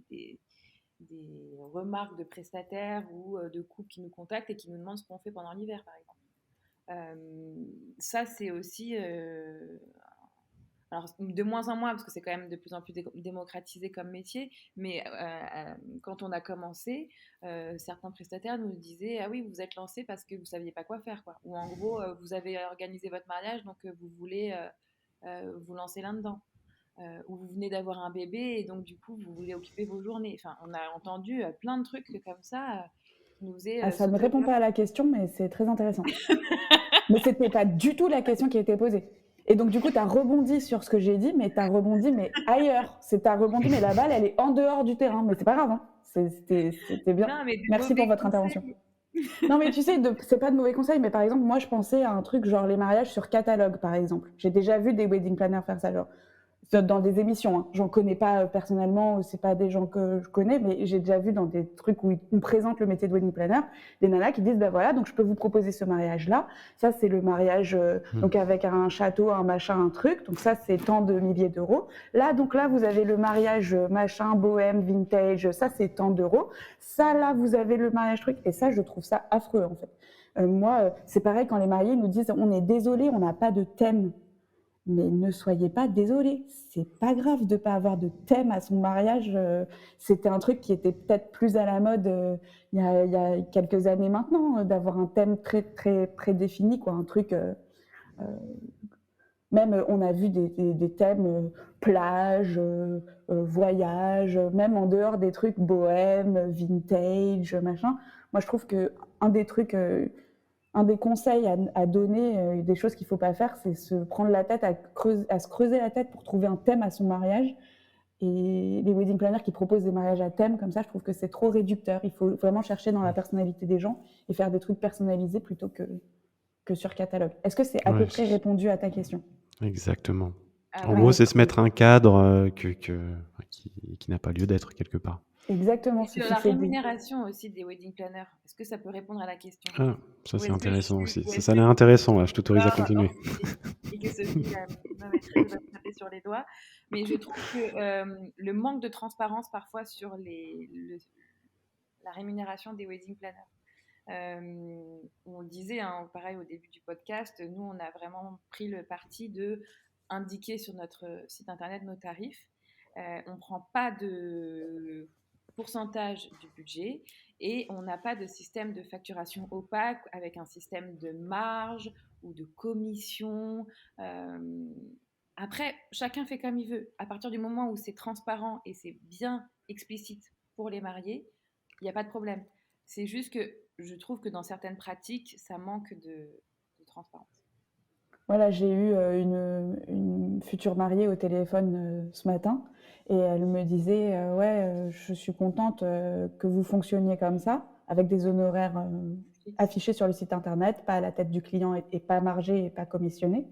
remarques de prestataires ou de couples qui nous contactent et qui nous demandent ce qu'on fait pendant l'hiver, par exemple. Ça, c'est aussi alors, de moins en moins, parce que c'est quand même de plus en plus démocratisé comme métier, mais quand on a commencé, certains prestataires nous disaient: ah oui, vous vous êtes lancé parce que vous ne saviez pas quoi faire, quoi. Ou en gros, vous avez organisé votre mariage, donc vous voulez vous lancer là-dedans. Ou vous venez d'avoir un bébé et donc du coup, vous voulez occuper vos journées. Enfin, on a entendu plein de trucs comme ça qui nous faisaient ça ne sauter aux répond yeux. pas à la question, mais c'est très intéressant. Mais c'était pas du tout la question qui a été posée. Et donc, du coup, tu as rebondi sur ce que j'ai dit, mais tu as rebondi, mais ailleurs. Tu as rebondi, mais la balle, elle est en dehors du terrain. Mais c'est pas grave, hein. C'était bien. Non, mais des Merci pour mauvais votre intervention. conseils. Non, mais tu sais, c'est pas de mauvais conseils, mais par exemple, moi, je pensais à un truc genre les mariages sur catalogue, par exemple. J'ai déjà vu des wedding planners faire ça, genre dans des émissions. Hein. J'en connais pas personnellement, c'est pas des gens que je connais, mais j'ai déjà vu dans des trucs où on présente le métier de wedding planner, des nanas qui disent, ben voilà, donc je peux vous proposer ce mariage-là. Ça, c'est le mariage donc avec un château, un machin, un truc. Donc ça, c'est tant de milliers d'euros. Là, donc là, vous avez le mariage machin, bohème, vintage. Ça, c'est tant d'euros. Ça, là, vous avez le mariage truc. Et ça, je trouve ça affreux, en fait. Moi, c'est pareil quand les mariés nous disent, on est désolé, on n'a pas de thème. Mais ne soyez pas désolés, c'est pas grave de pas avoir de thème à son mariage. C'était un truc qui était peut-être plus à la mode il y a quelques années maintenant, d'avoir un thème très très prédéfini, quoi, un truc. Même on a vu des thèmes plage, voyage, même en dehors des trucs bohème, vintage, machin. Moi, je trouve que un des trucs un des conseils à donner, des choses qu'il ne faut pas faire, c'est se prendre la tête à se creuser la tête pour trouver un thème à son mariage. Et les wedding planners qui proposent des mariages à thème comme ça, je trouve que c'est trop réducteur. Il faut vraiment chercher dans la personnalité des gens et faire des trucs personnalisés plutôt que sur catalogue. Est-ce que c'est à peu près répondu à ta question ? Exactement. Ah En ouais. gros, c'est se mettre un cadre qui n'a pas lieu d'être quelque part. Exactement. Et sur la rémunération aussi des wedding planners, est-ce que ça peut répondre à la question? Ah, ça c'est intéressant aussi. Ça a l'air l'air intéressant, là. Je t'autorise à continuer. Et que Sophie va me taper sur les doigts. Mais je trouve que le manque de transparence parfois sur la rémunération des wedding planners. On le disait, hein, pareil au début du podcast, nous on a vraiment pris le parti de indiquer sur notre site internet nos tarifs. On ne prend pas de pourcentage du budget et on n'a pas de système de facturation opaque avec un système de marge ou de commission. Après, chacun fait comme il veut. À partir du moment où c'est transparent et c'est bien explicite pour les mariés, il n'y a pas de problème. C'est juste que je trouve que dans certaines pratiques, ça manque de transparence. Voilà, j'ai eu une future mariée au téléphone ce matin et elle me disait ouais, je suis contente que vous fonctionniez comme ça, avec des honoraires affichés sur le site internet, pas à la tête du client et pas margés et pas commissionnés.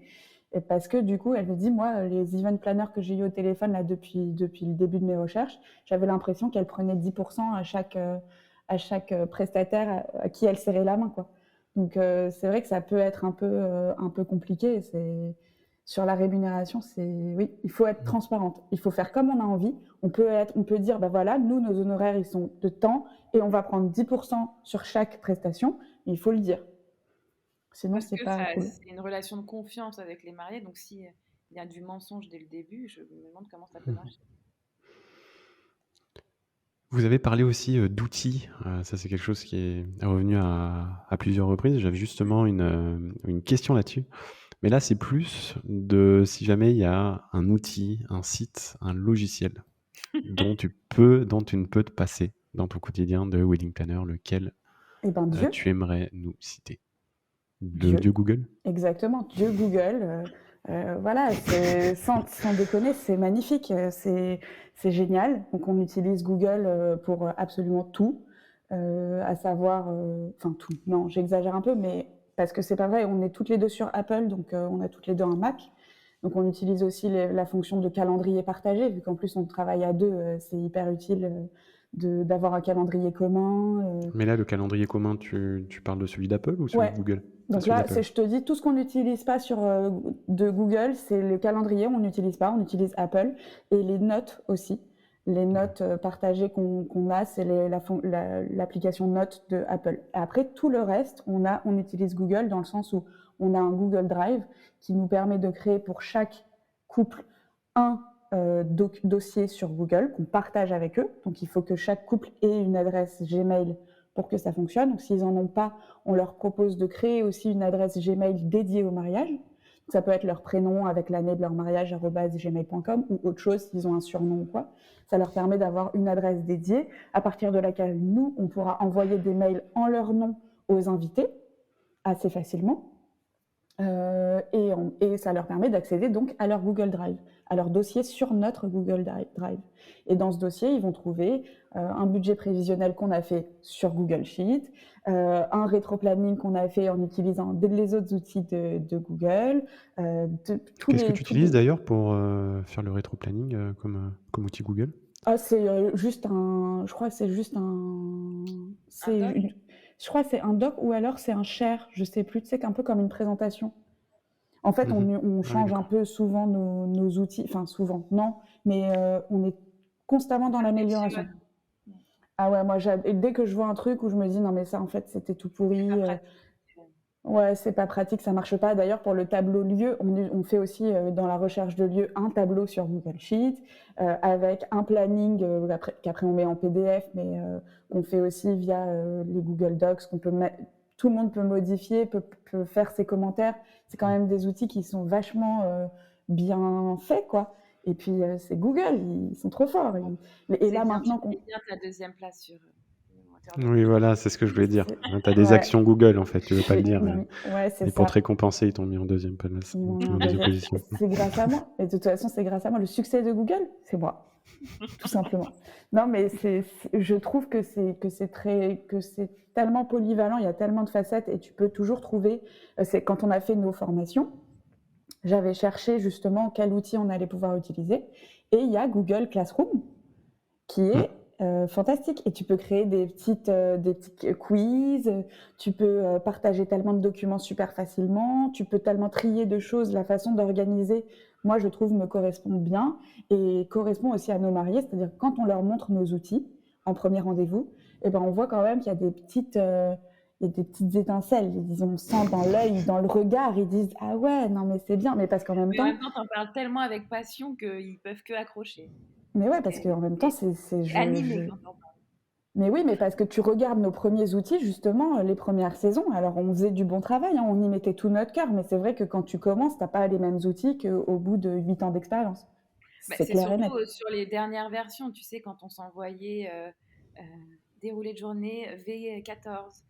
Et parce que du coup, elle me dit, moi, les event planners que j'ai eu au téléphone là, depuis le début de mes recherches, j'avais l'impression qu'elle prenait 10% à chaque prestataire à qui elle serrait la main, quoi. Donc c'est vrai que ça peut être un peu compliqué. Sur la rémunération, oui, il faut être transparente. Il faut faire comme on a envie. On peut dire, bah voilà, nous, nos honoraires, ils sont de temps et on va prendre 10% sur chaque prestation. Mais il faut le dire. Sinon, c'est pas cool. C'est une relation de confiance avec les mariés. Donc s'il y a du mensonge dès le début, je me demande comment ça peut marcher. Vous avez parlé aussi d'outils. Ça, c'est quelque chose qui est revenu à plusieurs reprises. J'avais justement une question là-dessus. Mais là, c'est plus de si jamais il y a un outil, un site, un logiciel dont tu ne peux te passer dans ton quotidien de wedding planner, lequel tu aimerais nous citer. Dieu Google ? Exactement, Dieu Google. Voilà, sans déconner, c'est magnifique, c'est génial. Donc on utilise Google pour absolument tout, à savoir, enfin tout. Non, j'exagère un peu, mais parce que c'est pas vrai. On est toutes les deux sur Apple, donc on a toutes les deux un Mac. Donc on utilise aussi la fonction de calendrier partagé, vu qu'en plus on travaille à deux, c'est hyper utile d'avoir un calendrier commun. Mais là, le calendrier commun, tu parles de celui d'Apple ou celui Ouais. de Google? Donc Celui là, d'Apple. je te dis, tout ce qu'on n'utilise pas de Google, c'est le calendrier, on n'utilise pas, on utilise Apple. Et les notes aussi. Les notes partagées qu'on a, c'est l'application Notes de Apple. Et après, tout le reste, on utilise Google dans le sens où on a un Google Drive qui nous permet de créer pour chaque couple un dossier sur Google qu'on partage avec eux. Donc, il faut que chaque couple ait une adresse Gmail pour que ça fonctionne. Donc, s'ils n'en ont pas, on leur propose de créer aussi une adresse Gmail dédiée au mariage. Donc, ça peut être leur prénom avec l'année de leur mariage @gmail.com ou autre chose s'ils ont un surnom ou quoi. Ça leur permet d'avoir une adresse dédiée à partir de laquelle nous, on pourra envoyer des mails en leur nom aux invités assez facilement. Et ça leur permet d'accéder donc à leur Google Drive, à leur dossier sur notre Google Drive. Et dans ce dossier, ils vont trouver un budget prévisionnel qu'on a fait sur Google Sheet, un rétro-planning qu'on a fait en utilisant les autres outils de Google. Qu'est-ce que tu utilises d'ailleurs pour faire le rétro-planning comme outil Google? C'est juste un... Je crois que c'est juste un... Je crois que c'est un doc ou alors c'est un share, je sais plus, tu sais, qu'un peu comme une présentation. En fait, on change un peu souvent nos outils, enfin souvent, non, mais on est constamment dans l'amélioration. Ah ouais, moi, dès que je vois un truc où je me dis, non mais ça, en fait, c'était tout pourri. Ouais, c'est pas pratique, ça marche pas. D'ailleurs, pour le tableau lieu, on fait aussi dans la recherche de lieu un tableau sur Google Sheet avec un planning qu'après on met en PDF, mais on fait aussi via les Google Docs qu'on peut mettre. Tout le monde peut modifier, peut faire ses commentaires. C'est quand même des outils qui sont vachement bien faits, quoi. Et puis c'est Google, ils sont trop forts. Et là maintenant qu'on bien ta deuxième place sur. Oui, voilà, c'est ce que je voulais dire. Tu as des actions Google, en fait, tu veux pas le dire. Ouais, c'est et pour te récompenser, ils t'ont mis en deuxième place, en deuxième position. C'est grâce à moi. Et de toute façon, c'est grâce à moi. Le succès de Google, c'est moi, tout simplement. Non, mais je trouve que c'est tellement polyvalent, il y a tellement de facettes et tu peux toujours trouver. Quand on a fait nos formations, j'avais cherché justement quel outil on allait pouvoir utiliser. Et il y a Google Classroom qui est fantastique. Et tu peux créer des petits quiz, tu peux partager tellement de documents super facilement, tu peux tellement trier de choses. La façon d'organiser, moi, je trouve, me correspond bien et correspond aussi à nos mariés. C'est-à-dire que quand on leur montre nos outils en premier rendez-vous, eh ben, on voit quand même qu'il y a des petites étincelles. On sent dans l'œil, dans le regard, ils disent « Ah ouais, non mais c'est bien », mais parce qu'en même temps... en même temps, t'en parles tellement avec passion qu'ils peuvent que accrocher. Mais ouais, parce qu'en même temps, c'est animé. Mais oui, mais parce que tu regardes nos premiers outils, justement, les premières saisons. Alors, on faisait du bon travail, on y mettait tout notre cœur, mais c'est vrai que quand tu commences, t'as pas les mêmes outils qu'au bout de 8 ans d'expérience. C'est clair et net. Surtout sur les dernières versions, tu sais, quand on s'envoyait déroulé de journée V14,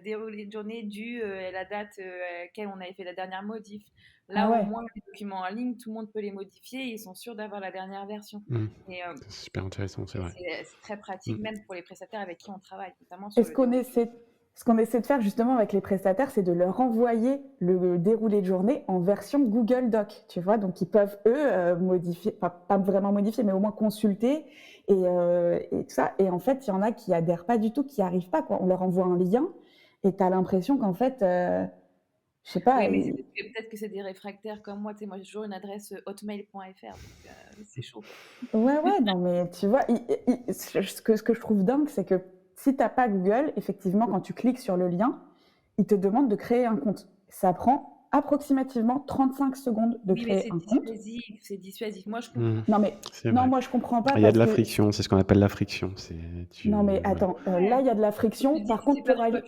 déroulé de journée due à la date à laquelle on avait fait la dernière modif. Là, au moins, les documents en ligne, tout le monde peut les modifier et ils sont sûrs d'avoir la dernière version. C'est super intéressant, c'est vrai. C'est très pratique, même pour les prestataires avec qui on travaille, notamment sur ce qu'on essaie de faire justement avec les prestataires, c'est de leur envoyer le déroulé de journée en version Google Doc, tu vois. Donc, ils peuvent, eux, modifier, enfin, pas vraiment modifier, mais au moins consulter et tout ça. Et en fait, il y en a qui adhèrent pas du tout, qui n'y arrivent pas, quoi. On leur envoie un lien et tu as l'impression qu'en fait... je sais pas. Oui, mais peut-être que c'est des réfractaires comme moi. Tu sais, moi, j'ai toujours une adresse hotmail.fr, donc c'est chaud. Ouais, non, mais tu vois, ce que je trouve dingue, c'est que si tu n'as pas Google, effectivement, quand tu cliques sur le lien, il te demande de créer un compte. Ça prend approximativement 35 secondes de créer un compte. C'est dissuasif. Moi, je comprends. Moi, je comprends pas. Il y a de la friction, c'est ce qu'on appelle la friction. Non, mais attends, là, il y a de la friction. Par contre, pour aller...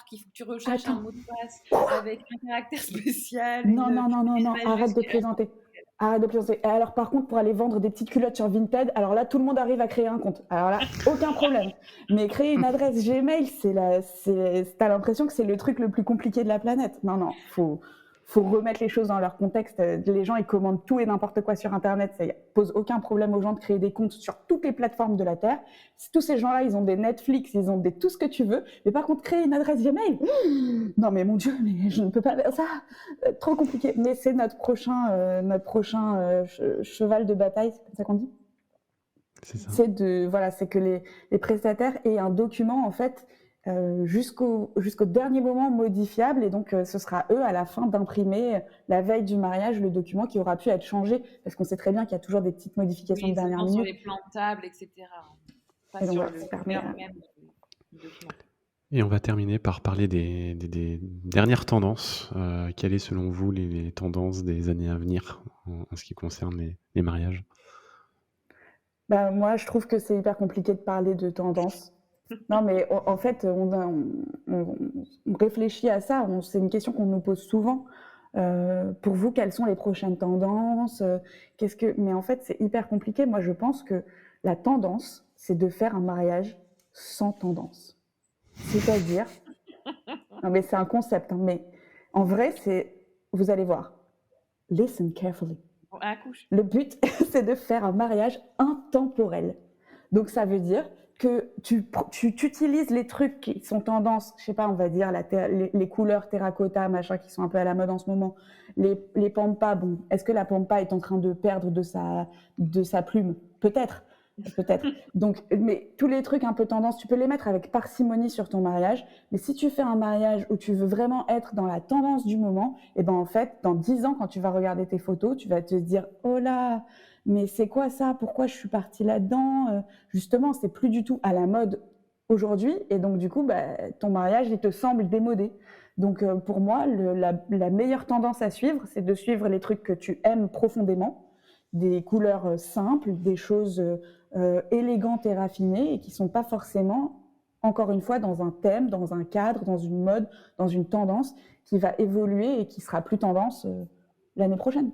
qu'il faut que tu recherches un mot de passe avec un caractère spécial. Non, arrête de plaisanter. Et alors, par contre, pour aller vendre des petites culottes sur Vinted, alors là, tout le monde arrive à créer un compte. Alors là, aucun problème. Mais créer une adresse Gmail, t'as l'impression que c'est le truc le plus compliqué de la planète. Non, faut remettre les choses dans leur contexte. Les gens, ils commandent tout et n'importe quoi sur Internet. Ça pose aucun problème aux gens de créer des comptes sur toutes les plateformes de la Terre. Tous ces gens-là, ils ont des Netflix, ils ont tout ce que tu veux. Mais par contre, créer une adresse Gmail, non mais mon Dieu, mais je ne peux pas faire ça. Trop compliqué. Mais c'est notre prochain cheval de bataille, c'est comme ça qu'on dit ? C'est ça. C'est que les prestataires aient un document en fait jusqu'au dernier moment modifiable, et donc ce sera eux à la fin d'imprimer la veille du mariage le document qui aura pu être changé, parce qu'on sait très bien qu'il y a toujours des petites modifications de dernière seulement sur minute. les plans de table, etc. Pas Et donc sur voilà, ça le permet, cœur même du document. Et on va terminer par parler des dernières tendances. Quelles sont selon vous les tendances des années à venir en ce qui concerne les mariages? Bah, moi, je trouve que c'est hyper compliqué de parler de tendance. Non, mais en fait, on réfléchit à ça. C'est une question qu'on nous pose souvent. Pour vous, quelles sont les prochaines tendances? Mais en fait, c'est hyper compliqué. Moi, je pense que la tendance, c'est de faire un mariage sans tendance. C'est-à-dire, non, mais c'est un concept, hein, mais en vrai, vous allez voir, listen carefully. Bon, à la couche. Le but, c'est de faire un mariage intemporel. Donc, ça veut dire que tu utilises les trucs qui sont tendance, je sais pas, on va dire les couleurs terracotta, machin, qui sont un peu à la mode en ce moment. Les pampas, bon, est-ce que la pampa est en train de perdre de sa plume? Peut-être. Donc, mais tous les trucs un peu tendance, tu peux les mettre avec parcimonie sur ton mariage. Mais si tu fais un mariage où tu veux vraiment être dans la tendance du moment, et ben en fait, dans 10 ans, quand tu vas regarder tes photos, tu vas te dire, oh là, mais c'est quoi ça? Pourquoi je suis partie là-dedans? Justement, c'est plus du tout à la mode aujourd'hui, et donc du coup, ton mariage, il te semble démodé. Donc pour moi, la meilleure tendance à suivre, c'est de suivre les trucs que tu aimes profondément, des couleurs simples, des choses élégantes et raffinées, et qui sont pas forcément, encore une fois, dans un thème, dans un cadre, dans une mode, dans une tendance qui va évoluer et qui sera plus tendance l'année prochaine.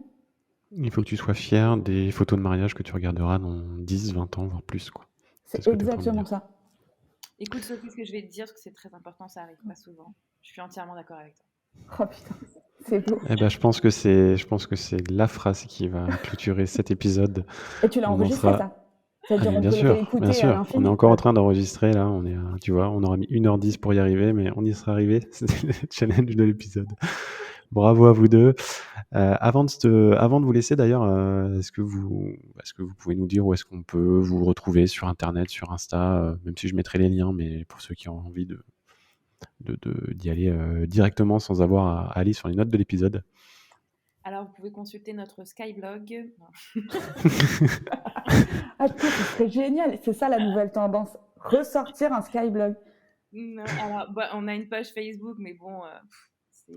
Il faut que tu sois fier des photos de mariage que tu regarderas dans 10, 20 ans, voire plus, quoi. C'est exactement ça. Écoute Sophie, ce que je vais te dire, parce que c'est très important, ça arrive pas souvent. Je suis entièrement d'accord avec toi. Oh putain, c'est beau. Eh ben, je pense que c'est la phrase qui va clôturer cet épisode. Et tu l'as enregistré, ça? C'est-à-dire, on bien peut sûr, le réécouter bien sûr. à l'infini. On est encore en train d'enregistrer, là. Tu vois, on aura mis 1h10 pour y arriver, mais on y sera arrivé. C'était le challenge de l'épisode. Bravo à vous deux. Avant de vous laisser, d'ailleurs, est-ce que vous pouvez nous dire où est-ce qu'on peut vous retrouver sur Internet, sur Insta, même si je mettrai les liens, mais pour ceux qui ont envie d'y aller directement sans avoir à aller sur les notes de l'épisode. Alors, vous pouvez consulter notre Skyblog. Ah, ce serait génial. C'est ça la nouvelle tendance. Ressortir un Skyblog. Non, alors, on a une page Facebook, mais bon, c'est...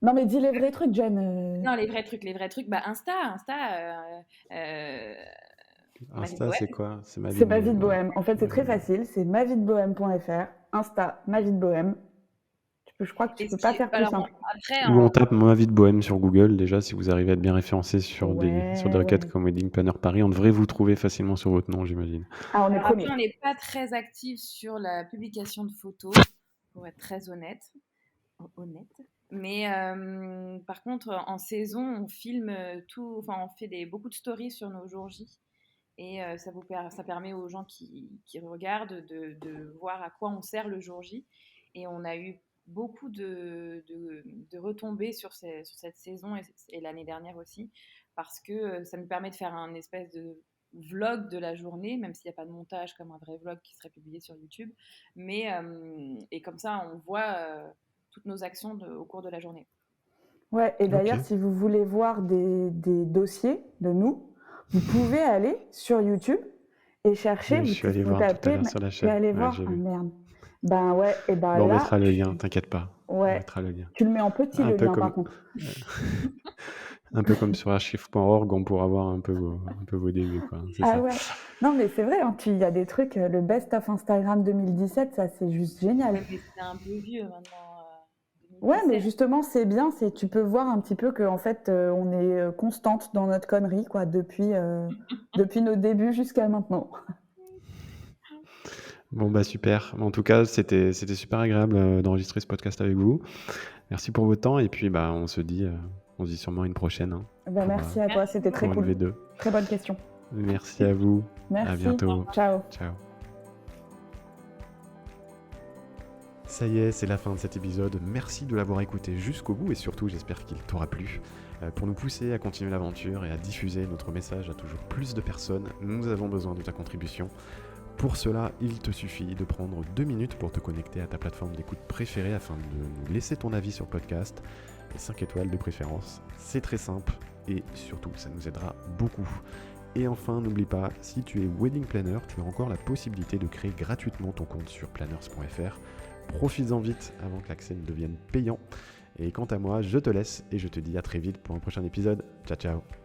Non, mais dis les vrais trucs, Jen. Non, les vrais trucs. Insta. Insta, c'est quoi? C'est ma vie de bohème. En fait, c'est très facile. C'est maviedebohème.fr. Insta, ma vie de bohème. Je crois que tu peux pas faire plus simple. Ou on tape Ma vie de bohème sur Google. Déjà, si vous arrivez à être bien référencé sur des requêtes comme Wedding Planner Paris, on devrait vous trouver facilement sur votre nom, j'imagine. Ah, on est premier. Après, on n'est pas très actifs sur la publication de photos, pour être très honnête. Mais par contre, en saison, on filme tout, enfin, on fait beaucoup de stories sur nos jours J. Et ça permet aux gens qui regardent de voir à quoi on sert le jour J. Et on a eu beaucoup de retombées sur cette saison et l'année dernière aussi, parce que ça nous permet de faire un espèce de vlog de la journée, même s'il n'y a pas de montage comme un vrai vlog qui serait publié sur YouTube. Mais, et comme ça, on voit toutes nos actions au cours de la journée. Ouais, et d'ailleurs, si vous voulez voir des dossiers de nous, vous pouvez aller sur YouTube et chercher. Je suis allé voir tout à l'heure sur la chaîne. Allez voir. Ah merde. Ben ouais, et ben bon, là. On mettra le lien, t'inquiète pas. Ouais. On mettra le lien. Tu le mets en petit le lien par contre. Un peu comme sur archive.org, on pourra voir un peu vos débuts, quoi. Ça. Ouais. Non mais c'est vrai, hein, il y a des trucs. Le best of Instagram 2017, ça c'est juste génial. Mais c'est un peu vieux maintenant. Ouais, mais justement, c'est bien, tu peux voir un petit peu qu'en fait, on est constante dans notre connerie, quoi, depuis nos débuts jusqu'à maintenant. Bon, bah super. En tout cas, c'était super agréable d'enregistrer ce podcast avec vous. Merci pour votre temps, et puis bah, on se dit sûrement une prochaine. Hein, merci à toi, c'était très cool. V2. Très bonne question. Merci à vous. Merci. À bientôt. Ciao. Ciao. Ça y est, c'est la fin de cet épisode. Merci de l'avoir écouté jusqu'au bout et surtout, j'espère qu'il t'aura plu. Pour nous pousser à continuer l'aventure et à diffuser notre message à toujours plus de personnes, nous avons besoin de ta contribution. Pour cela, il te suffit de prendre 2 minutes pour te connecter à ta plateforme d'écoute préférée afin de nous laisser ton avis sur le podcast, et 5 étoiles de préférence. C'est très simple et surtout, ça nous aidera beaucoup. Et enfin, n'oublie pas, si tu es wedding planner, tu as encore la possibilité de créer gratuitement ton compte sur planners.fr. Profites-en vite avant que l'accès ne devienne payant. Et quant à moi, je te laisse et je te dis à très vite pour un prochain épisode. Ciao ciao.